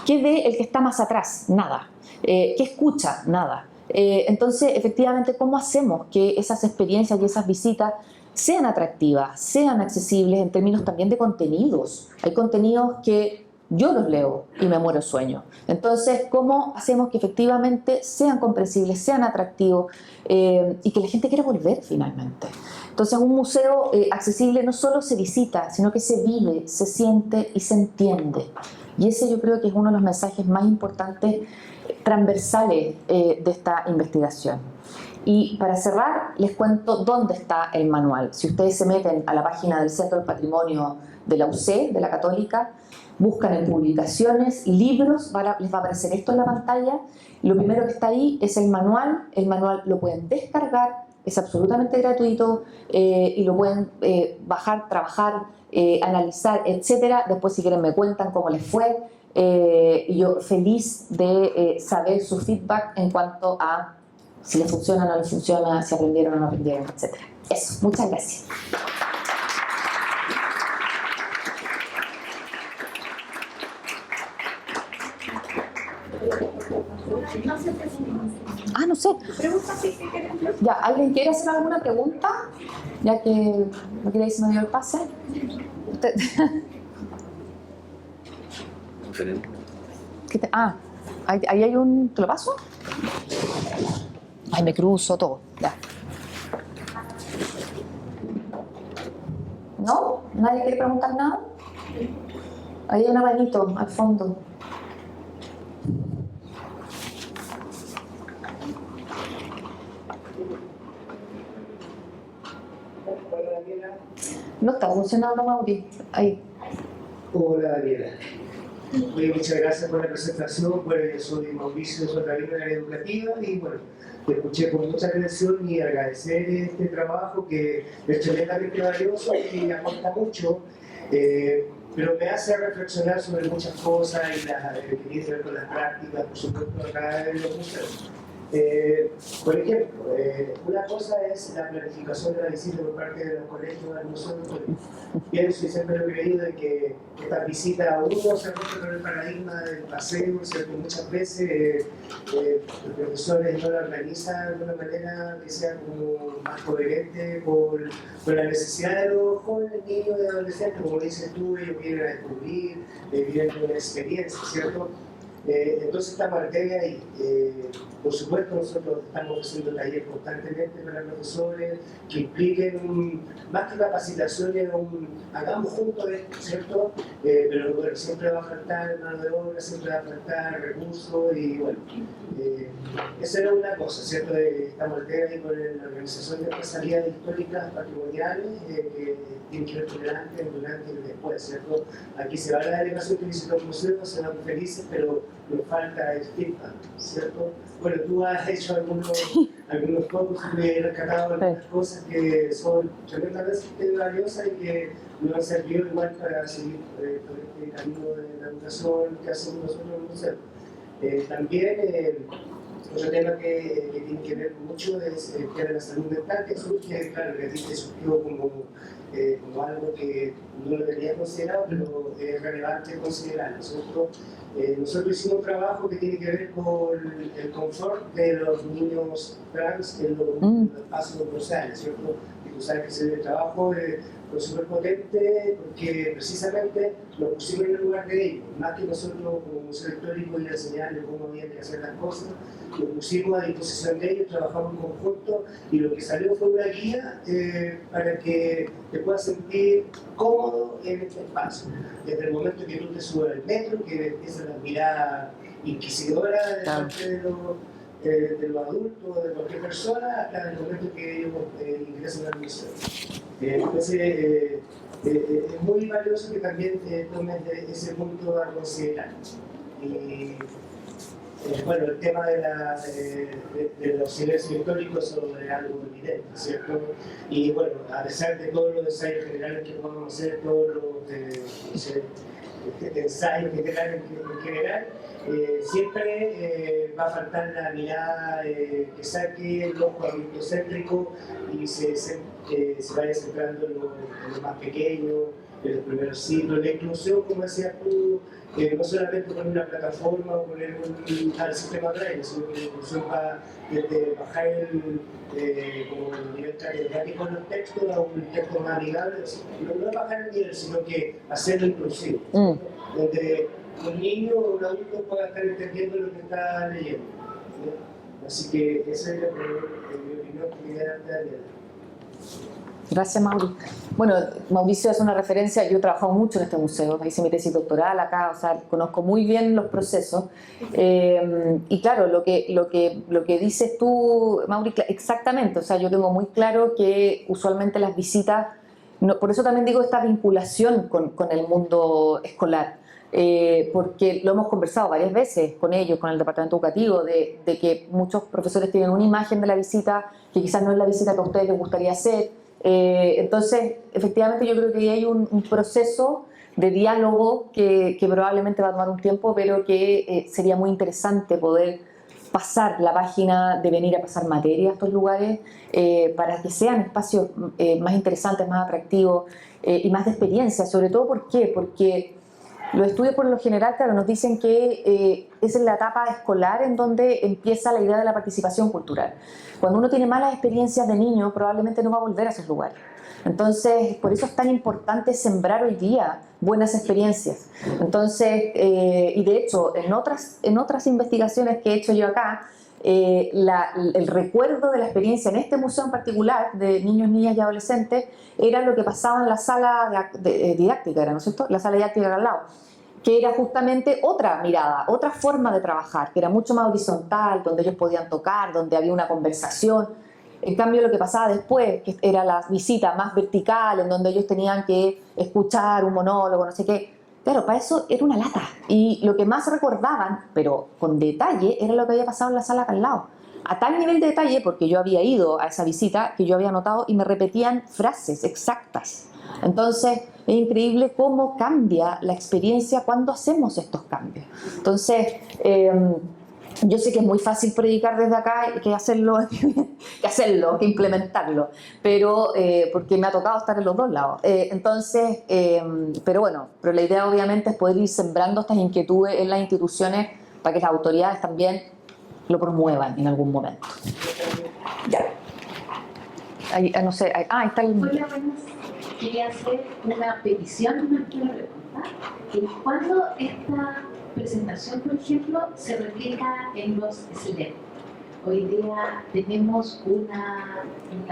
¿Qué ve el que está más atrás? Nada. ¿Qué escucha? Nada. Entonces, efectivamente, ¿cómo hacemos que esas experiencias y esas visitas sean atractivas, sean accesibles en términos también de contenidos? Hay contenidos que yo los leo y me muero de sueño. Entonces, ¿cómo hacemos que efectivamente sean comprensibles, sean atractivos y que la gente quiera volver finalmente? Entonces, un museo accesible no solo se visita, sino que se vive, se siente y se entiende. Y ese yo creo que es uno de los mensajes más importantes, transversales de esta investigación. Y para cerrar, les cuento dónde está el manual. Si ustedes se meten a la página del Centro del Patrimonio de la UC, de la Católica, buscan en publicaciones, libros, les va a aparecer esto en la pantalla. Lo primero que está ahí es el manual lo pueden descargar, es absolutamente gratuito y lo pueden bajar, trabajar, analizar, etcétera. Después si quieren me cuentan cómo les fue. Y yo feliz de saber su feedback en cuanto a si les funciona o no les funciona, si aprendieron o no aprendieron, etcétera. Eso, muchas gracias. Ah, no sé. Ya, ¿alguien quiere hacer alguna pregunta? Ya que no queréis me dio el pase. Usted... ahí hay un... ¿Te lo paso? Ay, me cruzo todo. Ya. ¿No? ¿Nadie quiere preguntar nada? Ahí hay un abanito al fondo. No está funcionando, Mauri. Ahí. Hola, Daniela. Oye, muchas gracias por la presentación. Bueno, yo soy Mauricio, soy también de la área educativa y bueno, te escuché con mucha atención y agradecer este trabajo que es tremendamente valioso y aporta mucho, pero me hace reflexionar sobre muchas cosas y que tiene que ver con las prácticas, por supuesto, acá en los museos. Por ejemplo, una cosa es la planificación de la visita por parte de los colegios al museo. Pienso y siempre lo he creído de que estas visitas uno se rompe con el paradigma del paseo, ¿cierto? Muchas veces los profesores no la organizan de una manera que sea como más coherente con la necesidad de los jóvenes, niños y adolescentes, como dices tú, ellos vienen a descubrir, vienen con una experiencia, ¿cierto? Entonces estamos al debe ahí. Por supuesto, nosotros estamos haciendo talleres constantemente para profesores que impliquen más que capacitaciones, hagamos juntos esto, ¿cierto? Pero bueno, siempre va a faltar mano de obra, siempre va a faltar recursos y bueno, esa era una cosa, ¿cierto? Estamos al debe ahí con la organización de estas salidas históricas patrimoniales que tienen que ver con el antes, el durante y el después, ¿cierto? Aquí se va a la delegación que visitó el museo, se van felices, pero nos falta el feedback, ¿cierto? Bueno, tú has hecho algunos focos y he rescatado algunas cosas que son tremendamente valiosas y que nos han servido igual para seguir por este camino de la educación que hacemos nosotros en el museo. También otro tema que tiene que ver mucho es el tema de la salud mental, que surge, claro, que a ti te surgió como como algo que no lo tenía considerado, pero es relevante considerarlo. Nosotros hicimos un trabajo que tiene que ver con el confort de los niños trans en los espacios sociales, ¿cierto? Y tú sabes que ese trabajo fue súper potente porque precisamente lo pusimos en el lugar de ellos, más que nosotros como museo histórico ir a enseñarles cómo habían que hacer las cosas, lo pusimos a disposición de ellos, trabajamos en conjunto y lo que salió fue una guía para que te puedas sentir cómodo en este espacio. Desde el momento que tú te subes al metro, que empieza la mirada inquisidora de parte de los adultos, de cualquier persona, hasta el momento que ellos ingresan al museo. Entonces, es muy valioso que también tomes ese punto a considerar. Y, bueno, el tema de los silencios históricos es algo evidente, ¿cierto? Y bueno, a pesar de todos los ensayos generales que podamos hacer, todos los ensayos generales en general, siempre va a faltar la mirada que saque el ojo adultocéntrico y se vaya centrando en lo más pequeño, en los primeros ciclos. La inclusión, como decías tú, no solamente poner una plataforma o poner un sistema braille, sino que la inclusión va desde bajar el nivel catedrático en los textos a un texto más amigable. No es bajar el nivel, sino que hacerlo inclusivo, donde un niño o un adulto pueda estar entendiendo lo que está leyendo, ¿no? Así que esa es mi opinión que quería darte, Daniela. Gracias, Mauricio. Bueno, Mauricio es una referencia. Yo he trabajado mucho en este museo, hice mi tesis doctoral acá, o sea, conozco muy bien los procesos. Y claro, lo que dices tú, Mauricio, exactamente, o sea, yo tengo muy claro que usualmente las visitas, por eso también digo esta vinculación con el mundo escolar. Porque lo hemos conversado varias veces con ellos, con el departamento educativo, de que muchos profesores tienen una imagen de la visita que quizás no es la visita que a ustedes les gustaría hacer. Entonces, efectivamente yo creo que hay un proceso de diálogo que probablemente va a tomar un tiempo, pero que sería muy interesante poder pasar la página de venir a pasar materia a estos lugares para que sean espacios más interesantes, más atractivos y más de experiencia. Sobre todo, ¿por qué? Porque los estudios por lo general, claro, nos dicen que es en la etapa escolar en donde empieza la idea de la participación cultural. Cuando uno tiene malas experiencias de niño, probablemente no va a volver a esos lugares. Entonces, por eso es tan importante sembrar hoy día buenas experiencias. Entonces, y de hecho, en otras investigaciones que he hecho yo acá, el recuerdo de la experiencia en este museo en particular de niños, niñas y adolescentes era lo que pasaba en la sala didáctica, ¿no es cierto? La sala didáctica al lado, que era justamente otra mirada, otra forma de trabajar, que era mucho más horizontal, donde ellos podían tocar, donde había una conversación. En cambio, lo que pasaba después, que era la visita más vertical, en donde ellos tenían que escuchar un monólogo, no sé qué, claro, para eso era una lata. Y lo que más recordaban, pero con detalle, era lo que había pasado en la sala acá al lado. A tal nivel de detalle, porque yo había ido a esa visita, que yo había notado y me repetían frases exactas. Entonces, es increíble cómo cambia la experiencia cuando hacemos estos cambios. Entonces, yo sé que es muy fácil predicar desde acá que hacerlo, que implementarlo, pero porque me ha tocado estar en los dos lados. Pero bueno, pero la idea obviamente es poder ir sembrando estas inquietudes en las instituciones para que las autoridades también lo promuevan en algún momento. Ya. Ahí, no sé, ahí está el... Hola, buenas. Quería hacer una petición, más que una pregunta. ¿Cuándo esta presentación, por ejemplo, se replica en los SLED? Hoy día tenemos una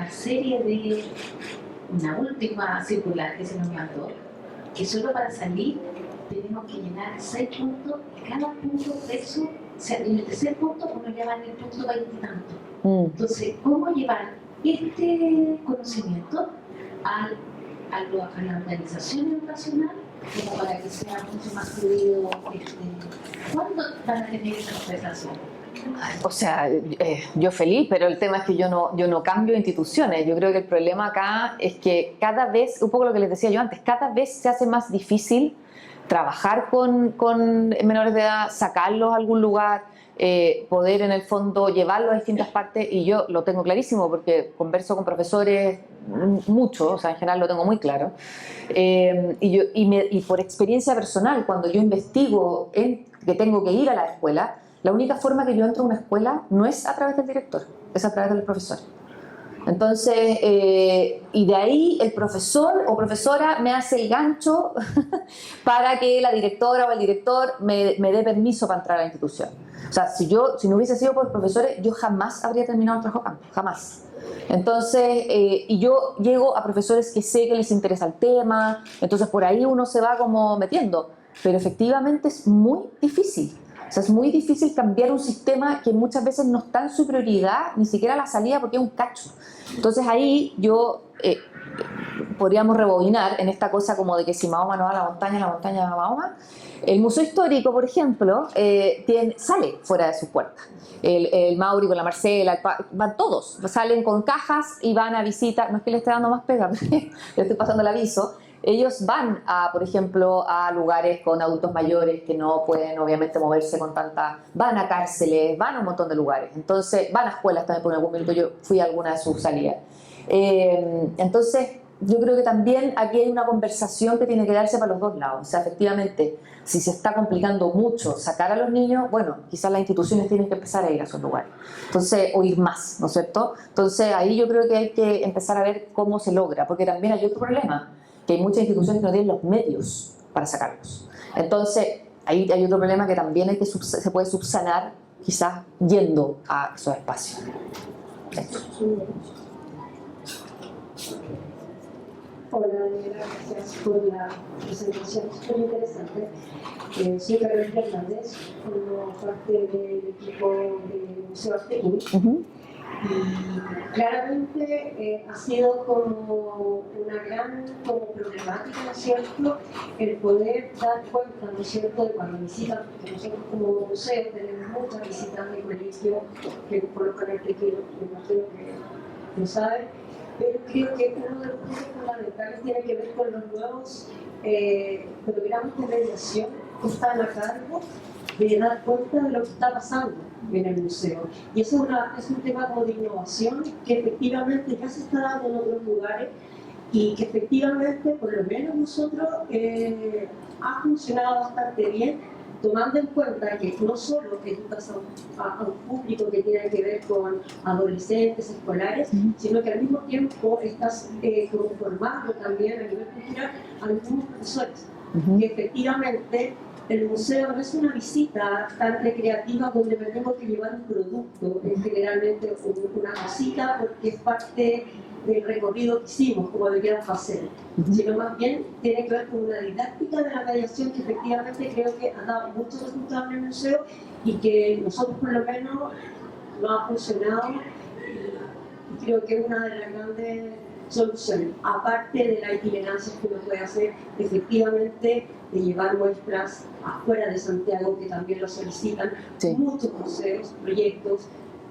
serie de, una última circular que se nos mandó, que solo para salir tenemos que llenar 6 puntos y cada punto de eso, o sea, en el tercer punto uno ya va en el punto 20 y tanto. Entonces, ¿cómo llevar este conocimiento a la organización educacional como para que sea mucho más fluido? ¿Cuándo van a tener esa conversación? O sea, yo feliz, pero el tema es que yo no cambio instituciones. Yo creo que el problema acá es que cada vez, un poco lo que les decía yo antes, cada vez se hace más difícil trabajar con menores de edad, sacarlos a algún lugar, poder en el fondo llevarlos a distintas partes, y yo lo tengo clarísimo porque converso con profesores mucho, o sea, en general lo tengo muy claro. Y por experiencia personal, cuando yo investigo que tengo que ir a la escuela, la única forma que yo entro a una escuela no es a través del director, es a través del profesor. Entonces, y de ahí el profesor o profesora me hace el gancho para que la directora o el director me dé permiso para entrar a la institución. O sea, si no hubiese sido por profesores, yo jamás habría terminado el trabajo campo, jamás. Entonces, y yo llego a profesores que sé que les interesa el tema, entonces por ahí uno se va como metiendo, pero efectivamente es muy difícil. O sea, es muy difícil cambiar un sistema que muchas veces no está en su prioridad, ni siquiera la salida, porque es un cacho. Entonces ahí podríamos rebobinar en esta cosa como de que si Mahoma no va a la montaña va a Mahoma. El Museo Histórico, por ejemplo, sale fuera de sus puertas. El Mauri con la Marcela, van todos, salen con cajas y van a visitar, no es que le esté dando más pega, le estoy pasando el aviso. Ellos van por ejemplo, a lugares con adultos mayores que no pueden obviamente moverse con van a cárceles, van a un montón de lugares, entonces van a escuelas también, por algún minuto yo fui a alguna de sus salidas. Entonces, yo creo que también aquí hay una conversación que tiene que darse para los dos lados. O sea, efectivamente, si se está complicando mucho sacar a los niños, bueno, quizás las instituciones tienen que empezar a ir a esos lugares. Entonces, o ir más, ¿no es cierto? Entonces, ahí yo creo que hay que empezar a ver cómo se logra, porque también hay otro problema, que hay muchas instituciones que no tienen los medios para sacarlos. Entonces, ahí hay otro problema que también se puede subsanar, quizás yendo a esos espacios. Hola, Daniela, gracias por la presentación, súper interesante. Soy Carolina Hernández, formo parte del equipo del Museo Artegui. Y claramente ha sido como una gran problemática, ¿no es cierto?, el poder dar cuenta, ¿no es cierto?, de cuando visitan, porque nosotros como museo tenemos muchas visitas de colegio, que por lo general me imagino que lo saben. Pero creo que uno de los puntos fundamentales tiene que ver con los nuevos programas de mediación que están a cargo de dar cuenta de lo que está pasando en el museo. Y eso es un tema como de innovación que efectivamente ya se está dando en otros lugares y que efectivamente, por lo menos nosotros, ha funcionado bastante bien, tomando en cuenta que no solo educas a un público que tiene que ver con adolescentes, escolares, sino que al mismo tiempo estás como formando también a nivel cultural a los mismos profesores. Que efectivamente el museo no es una visita tan recreativa donde me tengo que llevar un producto, es generalmente una cosita porque es parte del recorrido que hicimos, como deberíamos hacer, sino más bien tiene que ver con una didáctica de la mediación que efectivamente creo que ha dado muchos resultados en el museo y que nosotros por lo menos no ha funcionado y creo que es una de las grandes soluciones, aparte de la itinerancia que uno puede hacer efectivamente de llevar muestras afuera de Santiago que también lo solicitan muchos museos, proyectos,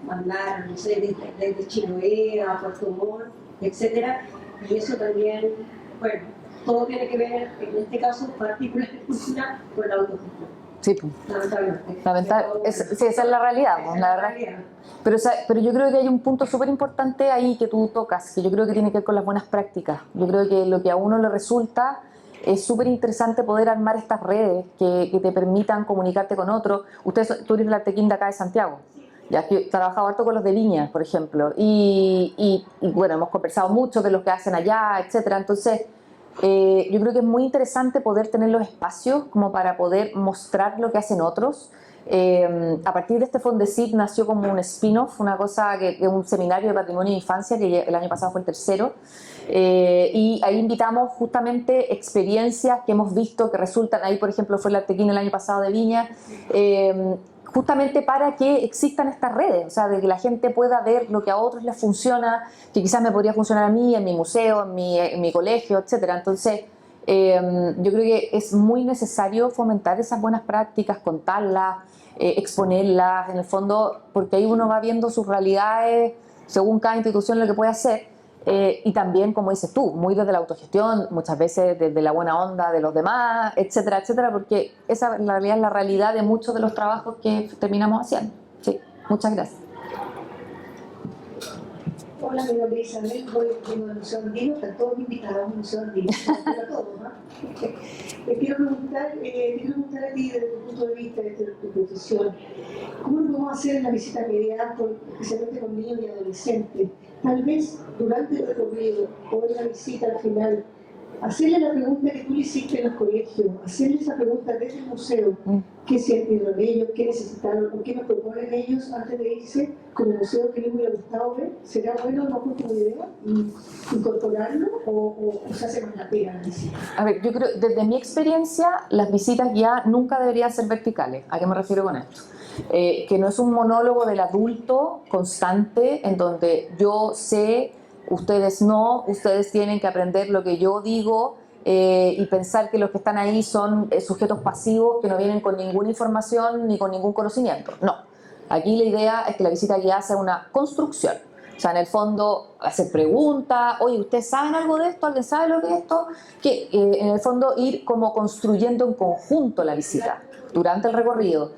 mandar, no sé, desde Chiloé a Puerto Montt, etcétera, y eso también, bueno, todo tiene que ver, en este caso particular cultural, con la autogestión. Sí, lamentablemente. Sí, esa es la realidad, la verdad. Pero yo creo que hay un punto súper importante ahí que tú tocas, que yo creo que tiene que ver con las buenas prácticas. Yo creo que lo que a uno le resulta es súper interesante poder armar estas redes que te permitan comunicarte con otros. Tú eres la Artegui de acá de Santiago. Ya que he trabajado harto con los de Viña, por ejemplo, y bueno, hemos conversado mucho de lo que hacen allá, etcétera. Entonces, yo creo que es muy interesante poder tener los espacios como para poder mostrar lo que hacen otros. A partir de este Fondesit nació como un spin-off, una cosa que un seminario de patrimonio de infancia que el año pasado fue el tercero, y ahí invitamos justamente experiencias que hemos visto que resultan, ahí por ejemplo fue la Artegui el año pasado de Viña, justamente para que existan estas redes, o sea, de que la gente pueda ver lo que a otros les funciona, que quizás me podría funcionar a mí, en mi museo, en mi colegio, etcétera. Entonces, yo creo que es muy necesario fomentar esas buenas prácticas, contarlas, exponerlas, en el fondo, porque ahí uno va viendo sus realidades según cada institución lo que puede hacer. Y también, como dices tú, muy desde la autogestión, muchas veces desde la buena onda de los demás, etcétera, etcétera, porque esa en realidad es la realidad de muchos de los trabajos que terminamos haciendo. Sí, muchas gracias. Hola, mi nombre es Isabel, vengo del Museo Andino, están todos invitados al Museo Andino, para todos, ¿no? Te quiero preguntar a ti desde tu punto de vista, desde tu profesión, ¿cómo lo podemos hacer en la visita guiada, especialmente con niños y adolescentes? Tal vez durante el recorrido o en la visita al final, hacerle la pregunta que tú le hiciste en los colegios, hacerle esa pregunta desde el museo, qué sintieron ellos, qué necesitaron, o qué nos proponen ellos antes de irse como museo que les hubiera gustado ver. ¿Será bueno no como idea y incorporarlo o se hace más la pena la visita? A ver, yo creo, desde mi experiencia, las visitas ya nunca deberían ser verticales. ¿A qué me refiero con esto? Que no es un monólogo del adulto constante en donde yo sé, ustedes no, ustedes tienen que aprender lo que yo digo y pensar que los que están ahí son sujetos pasivos que no vienen con ninguna información ni con ningún conocimiento. No, aquí la idea es que la visita guiada sea una construcción. O sea, en el fondo, hacer preguntas, oye, ¿ustedes saben algo de esto? ¿Alguien sabe lo que es esto? Que en el fondo ir como construyendo en conjunto la visita durante el recorrido.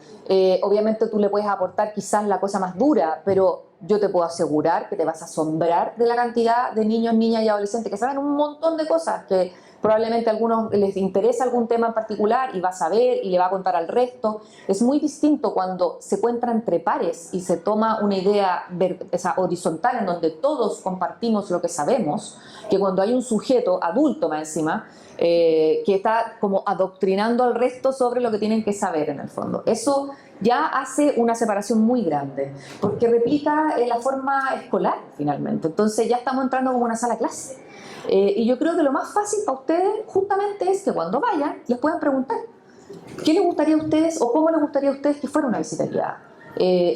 Obviamente tú le puedes aportar quizás la cosa más dura, pero yo te puedo asegurar que te vas a asombrar de la cantidad de niños, niñas y adolescentes que saben un montón de cosas, que probablemente a algunos les interesa algún tema en particular y va a saber y le va a contar al resto. Es muy distinto cuando se cuentra entre pares y se toma una idea esa horizontal en donde todos compartimos lo que sabemos, que cuando hay un sujeto adulto más encima que está como adoctrinando al resto sobre lo que tienen que saber en el fondo. Eso ya hace una separación muy grande, porque replica la forma escolar finalmente. Entonces ya estamos entrando como una sala de clase. Y yo creo que lo más fácil para ustedes justamente es que cuando vayan les puedan preguntar ¿qué les gustaría a ustedes o cómo les gustaría a ustedes que fuera una visita guiada?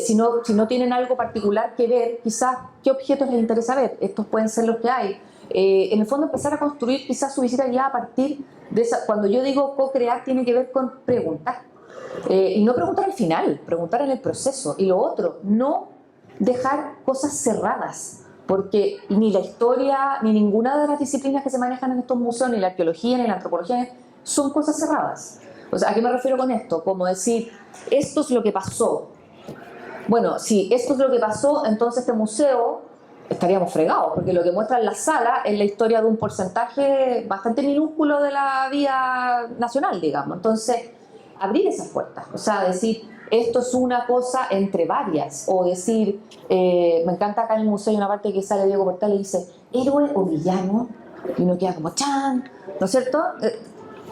Si no tienen algo particular que ver, quizás qué objetos les interesa ver, estos pueden ser los que hay. En el fondo empezar a construir quizás su visita guiada a partir de esa, cuando yo digo co-crear tiene que ver con preguntar. Y no preguntar al final, preguntar en el proceso. Y lo otro, no dejar cosas cerradas, porque ni la historia, ni ninguna de las disciplinas que se manejan en estos museos, ni la arqueología, ni la antropología, son cosas cerradas. O sea, ¿a qué me refiero con esto? Como decir, esto es lo que pasó. Bueno, si esto es lo que pasó, entonces este museo estaríamos fregados, porque lo que muestra en la sala es la historia de un porcentaje bastante minúsculo de la vida nacional, digamos. Entonces, abrir esas puertas, o sea, decir, esto es una cosa entre varias, o decir, me encanta acá en el museo hay una parte que sale Diego Portal y dice, héroe o villano, y uno queda como, chan, ¿no es cierto?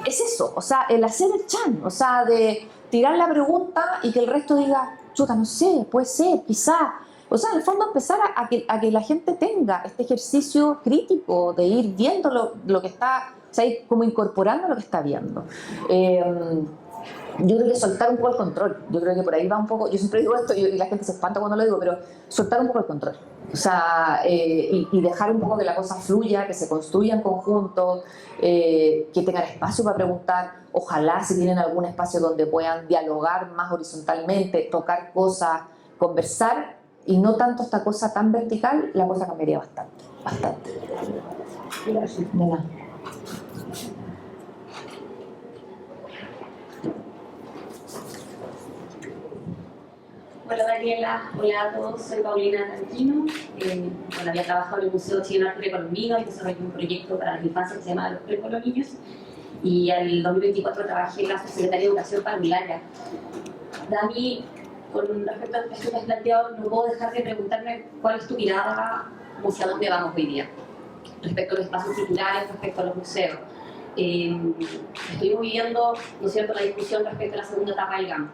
Es eso, o sea, el hacer el chan, o sea, de tirar la pregunta y que el resto diga, chuta, no sé, puede ser, quizá. O sea, en el fondo empezar a que la gente tenga este ejercicio crítico de ir viendo lo que está, o sea, ir como incorporando lo que está viendo. Yo creo que soltar un poco el control, yo creo que por ahí va un poco, yo siempre digo esto y la gente se espanta cuando lo digo, pero soltar un poco el control, o sea, y dejar un poco que la cosa fluya, que se construya en conjunto, que tengan espacio para preguntar, ojalá si tienen algún espacio donde puedan dialogar más horizontalmente, tocar cosas, conversar, y no tanto esta cosa tan vertical, la cosa cambiaría bastante, bastante. Gracias. De nada. Hola Daniela, hola a todos, soy Paulina Tarquino. Había trabajado en el Museo Chileno de Arte Precolombinos y desarrollé un proyecto para las infancias que se llama Los Precolombinos. Y al 2024 trabajé en la Secretaría de Educación Parvularia. Dani, con respecto a esto que has planteado, no puedo dejar de preguntarme cuál es tu mirada hacia dónde vamos hoy día, respecto a los espacios culturales, respecto a los museos. Estuvimos viviendo, ¿no es cierto?, la discusión respecto a la segunda etapa del GAM.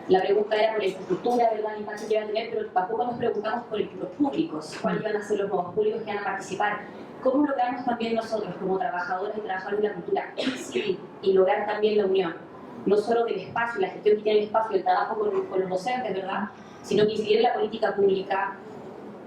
La pregunta era por la infraestructura, ¿verdad?, el impacto que iba a tener, pero tampoco nos preguntamos por los públicos, cuáles iban a ser los nuevos públicos que van a participar. ¿Cómo logramos también nosotros, como trabajadores y trabajadores de la cultura, incidir y lograr también la unión? No solo del espacio, la gestión que tiene el espacio, el trabajo con los docentes, ¿verdad?, sino que incidir en la política pública.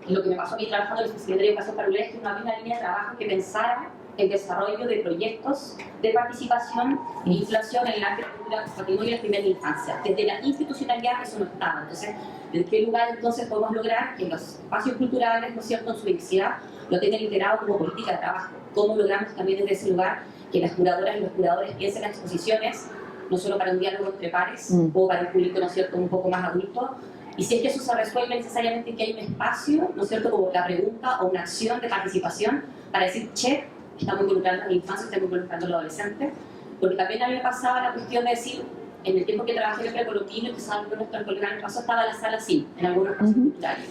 Lo que me pasó a mí trabajando en la Secretaría de Educación Parvularia es que no había una línea de trabajo que pensara el desarrollo de proyectos de participación e inflación en el arte, cultura, patrimonio y la primera infancia. Desde la institucionalidad eso no estaba. Entonces, ¿en qué lugar entonces podemos lograr que los espacios culturales, ¿no es cierto?, en su diversidad, lo tengan integrado como política de trabajo? ¿Cómo logramos también desde ese lugar que las curadoras y los curadores piensen las exposiciones, no solo para un diálogo entre pares o para un público, ¿no es cierto?, un poco más adulto, Y si es que eso se resuelve necesariamente que hay un espacio, ¿no es cierto?, como la pregunta o una acción de participación para decir, check, estamos involucrando a la infancia, estamos involucrando a los adolescentes. Porque también a mí me pasaba la cuestión de decir, en el tiempo que trabajé en el precolombino, que saben que nuestro colega en el paso estaba la sala así, en algunos casos culturales.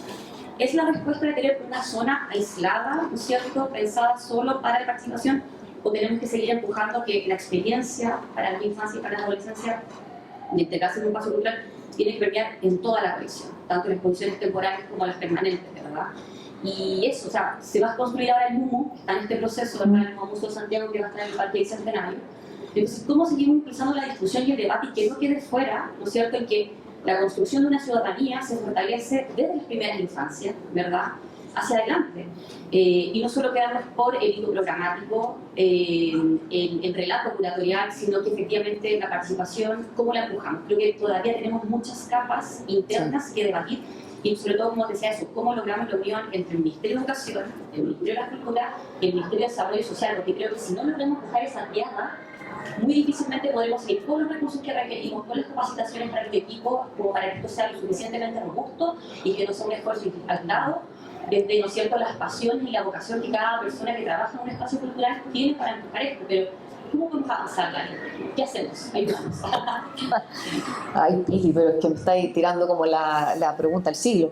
Es la respuesta de tener una zona aislada, ¿no es cierto?, pensada solo para la participación, o tenemos que seguir empujando que la experiencia para la infancia y para la adolescencia, en este caso en un paso cultural, tiene que permear en toda la colección, tanto en exposiciones temporales como las permanentes, ¿verdad? Y eso, o sea, se va a construir ahora el MUMO, está en este proceso, ¿verdad?, el nuevo Museo de Santiago que va a estar en el Parque Bicentenario. Entonces, ¿cómo seguimos impulsando la discusión y el debate y que no quede fuera, ¿no es cierto?, en que la construcción de una ciudadanía se fortalece desde las primeras infancias, ¿verdad?, hacia adelante. Y no solo quedarnos por el hito programático, el relato curatorial, sino que efectivamente la participación, ¿cómo la empujamos? Creo que todavía tenemos muchas capas internas que debatir y sobre todo, como decía eso, cómo logramos la unión entre el Ministerio de Educación, el Ministerio de la Cultura y el Ministerio de Desarrollo Social, porque creo que si no logramos empujar esa diada, muy difícilmente podremos seguir todos los recursos que requerimos, todas las capacitaciones para este equipo, como para que esto sea lo suficientemente robusto y que no sea un esfuerzo aislado, desde, ¿no es cierto?, las pasiones y la vocación que cada persona que trabaja en un espacio cultural tiene para empujar esto. Pero, ¿cómo podemos avanzar, Dani? ¿Qué hacemos? Ayúdanos. Ay, Pili, pero es que me estáis tirando como la pregunta del siglo.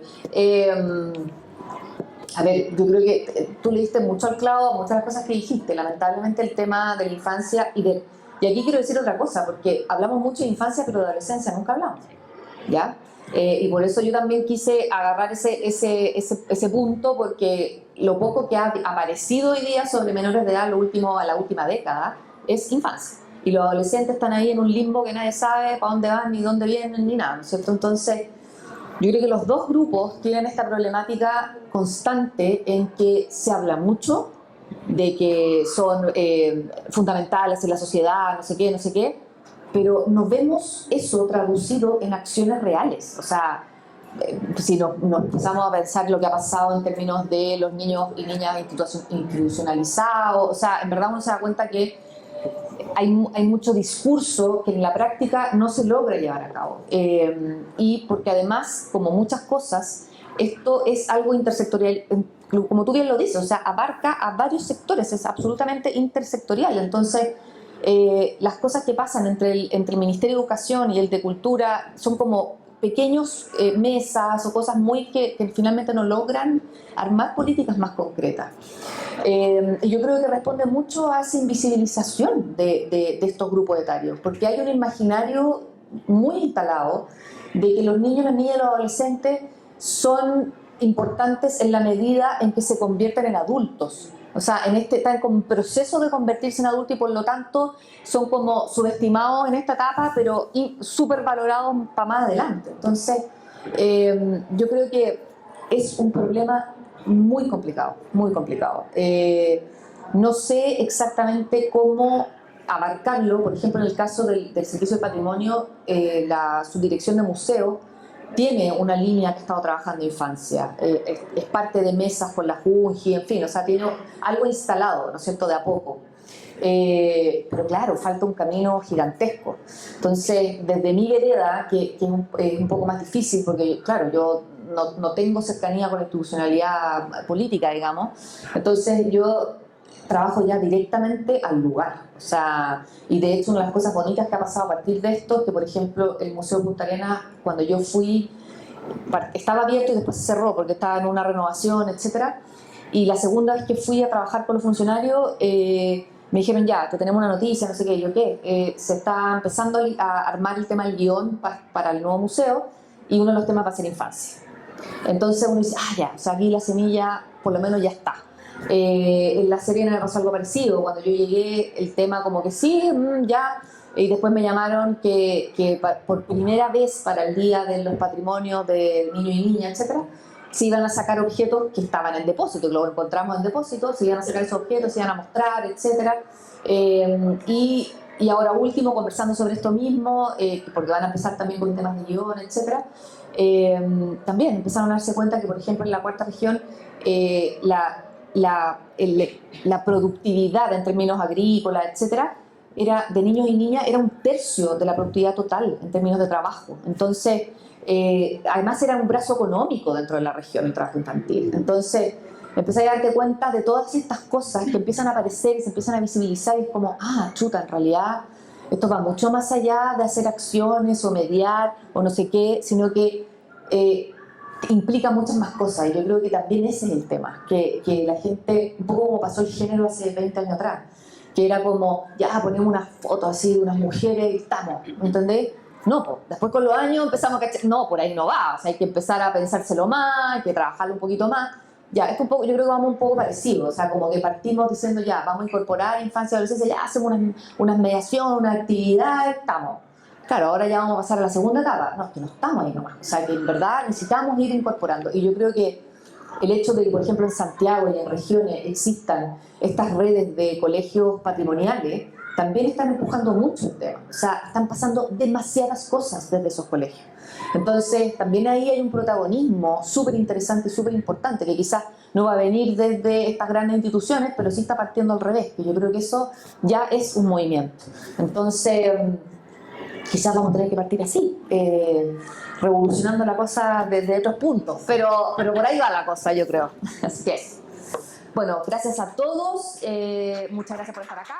A ver, yo creo que tú le diste mucho al clavo a muchas de las cosas que dijiste. Lamentablemente el tema de la infancia y aquí quiero decir otra cosa, porque hablamos mucho de infancia, pero de adolescencia nunca hablamos, ¿ya? Y por eso yo también quise agarrar ese punto, porque lo poco que ha aparecido hoy día sobre menores de edad a la última década es infancia. Y los adolescentes están ahí en un limbo que nadie sabe para dónde van, ni dónde vienen, ni nada, ¿no es cierto? Entonces, yo creo que los dos grupos tienen esta problemática constante en que se habla mucho de que son fundamentales en la sociedad, no sé qué, pero no vemos eso traducido en acciones reales. O sea, si nos empezamos a pensar lo que ha pasado en términos de los niños y niñas institucionalizados, o sea, en verdad uno se da cuenta que hay mucho discurso que en la práctica no se logra llevar a cabo. Y porque además, como muchas cosas, esto es algo intersectorial, como tú bien lo dices, o sea, abarca a varios sectores, es absolutamente intersectorial. Entonces, las cosas que pasan entre el Ministerio de Educación y el de Cultura son como pequeños mesas o cosas muy que finalmente no logran armar políticas más concretas. Y yo creo que responde mucho a esa invisibilización de estos grupos etarios, porque hay un imaginario muy instalado de que los niños, las niñas y los adolescentes son importantes en la medida en que se convierten en adultos. O sea, están como en proceso de convertirse en adultos y por lo tanto son como subestimados en esta etapa, pero súper valorados para más adelante. Entonces, yo creo que es un problema muy complicado, muy complicado. No sé exactamente cómo abarcarlo. Por ejemplo, en el caso del Servicio de Patrimonio, la Subdirección de Museos tiene una línea que ha estado trabajando en infancia, es parte de mesas con la Junji, en fin, o sea, tiene algo instalado, ¿no es cierto?, de a poco. Pero claro, falta un camino gigantesco. Entonces, desde mi vereda, que es un poco más difícil, porque claro, yo no tengo cercanía con la institucionalidad política, digamos, entonces yo trabajo ya directamente al lugar. O sea, y de hecho una de las cosas bonitas que ha pasado a partir de esto es que, por ejemplo, el Museo Punta Arenas, cuando yo fui, estaba abierto y después se cerró porque estaba en una renovación, etcétera. Y la segunda vez que fui a trabajar con los funcionarios, me dijeron, ya, te tenemos una noticia, no sé qué, yo qué, se está empezando a armar el tema del guión para el nuevo museo y uno de los temas va a ser infancia. Entonces uno dice, ya, o sea, aquí la semilla por lo menos ya está. En La Serena me pasó algo parecido. Cuando yo llegué, el tema como que sí, ya, y después me llamaron que por primera vez para el Día de los Patrimonios de Niños y Niñas, etcétera, se iban a sacar objetos que estaban en depósito, que los encontramos en depósito, se iban a sacar esos objetos, se iban a mostrar, etcétera. Y ahora último, conversando sobre esto mismo, porque van a empezar también con temas de guión, etcétera, también empezaron a darse cuenta que, por ejemplo, en la cuarta región, la productividad en términos agrícolas, etcétera, era, de niños y niñas era un tercio de la productividad total en términos de trabajo. Entonces, además era un brazo económico dentro de la región el trabajo infantil. Entonces, empecé a darte cuenta de todas estas cosas que empiezan a aparecer, se empiezan a visibilizar y es como, ah, chuta, en realidad esto va mucho más allá de hacer acciones o mediar o no sé qué, sino que implica muchas más cosas. Y yo creo que también ese es el tema, que la gente, un poco como pasó el género hace 20 años atrás, que era como, ya ponemos una foto así de unas mujeres y estamos, ¿me entendés? No, pues, después con los años empezamos a cachar, no, por ahí no va, o sea, hay que empezar a pensárselo más, hay que trabajarlo un poquito más. Ya, es un poco, yo creo que vamos un poco parecido, o sea, como que partimos diciendo ya, vamos a incorporar infancia y adolescencia, ya hacemos unas mediaciones, una actividad, estamos. Claro, ahora ya vamos a pasar a la segunda etapa. No, es que no estamos ahí nomás, o sea, que en verdad necesitamos ir incorporando. Y yo creo que el hecho de que, por ejemplo, en Santiago y en regiones existan estas redes de colegios patrimoniales, también están empujando mucho el tema. O sea, están pasando demasiadas cosas desde esos colegios. Entonces, también ahí hay un protagonismo súper interesante y súper importante, que quizás no va a venir desde estas grandes instituciones, pero sí está partiendo al revés, que yo creo que eso ya es un movimiento. Entonces, quizás vamos a tener que partir así, revolucionando la cosa desde otros puntos, pero por ahí va la cosa, yo creo. Así que, bueno, gracias a todos, muchas gracias por estar acá.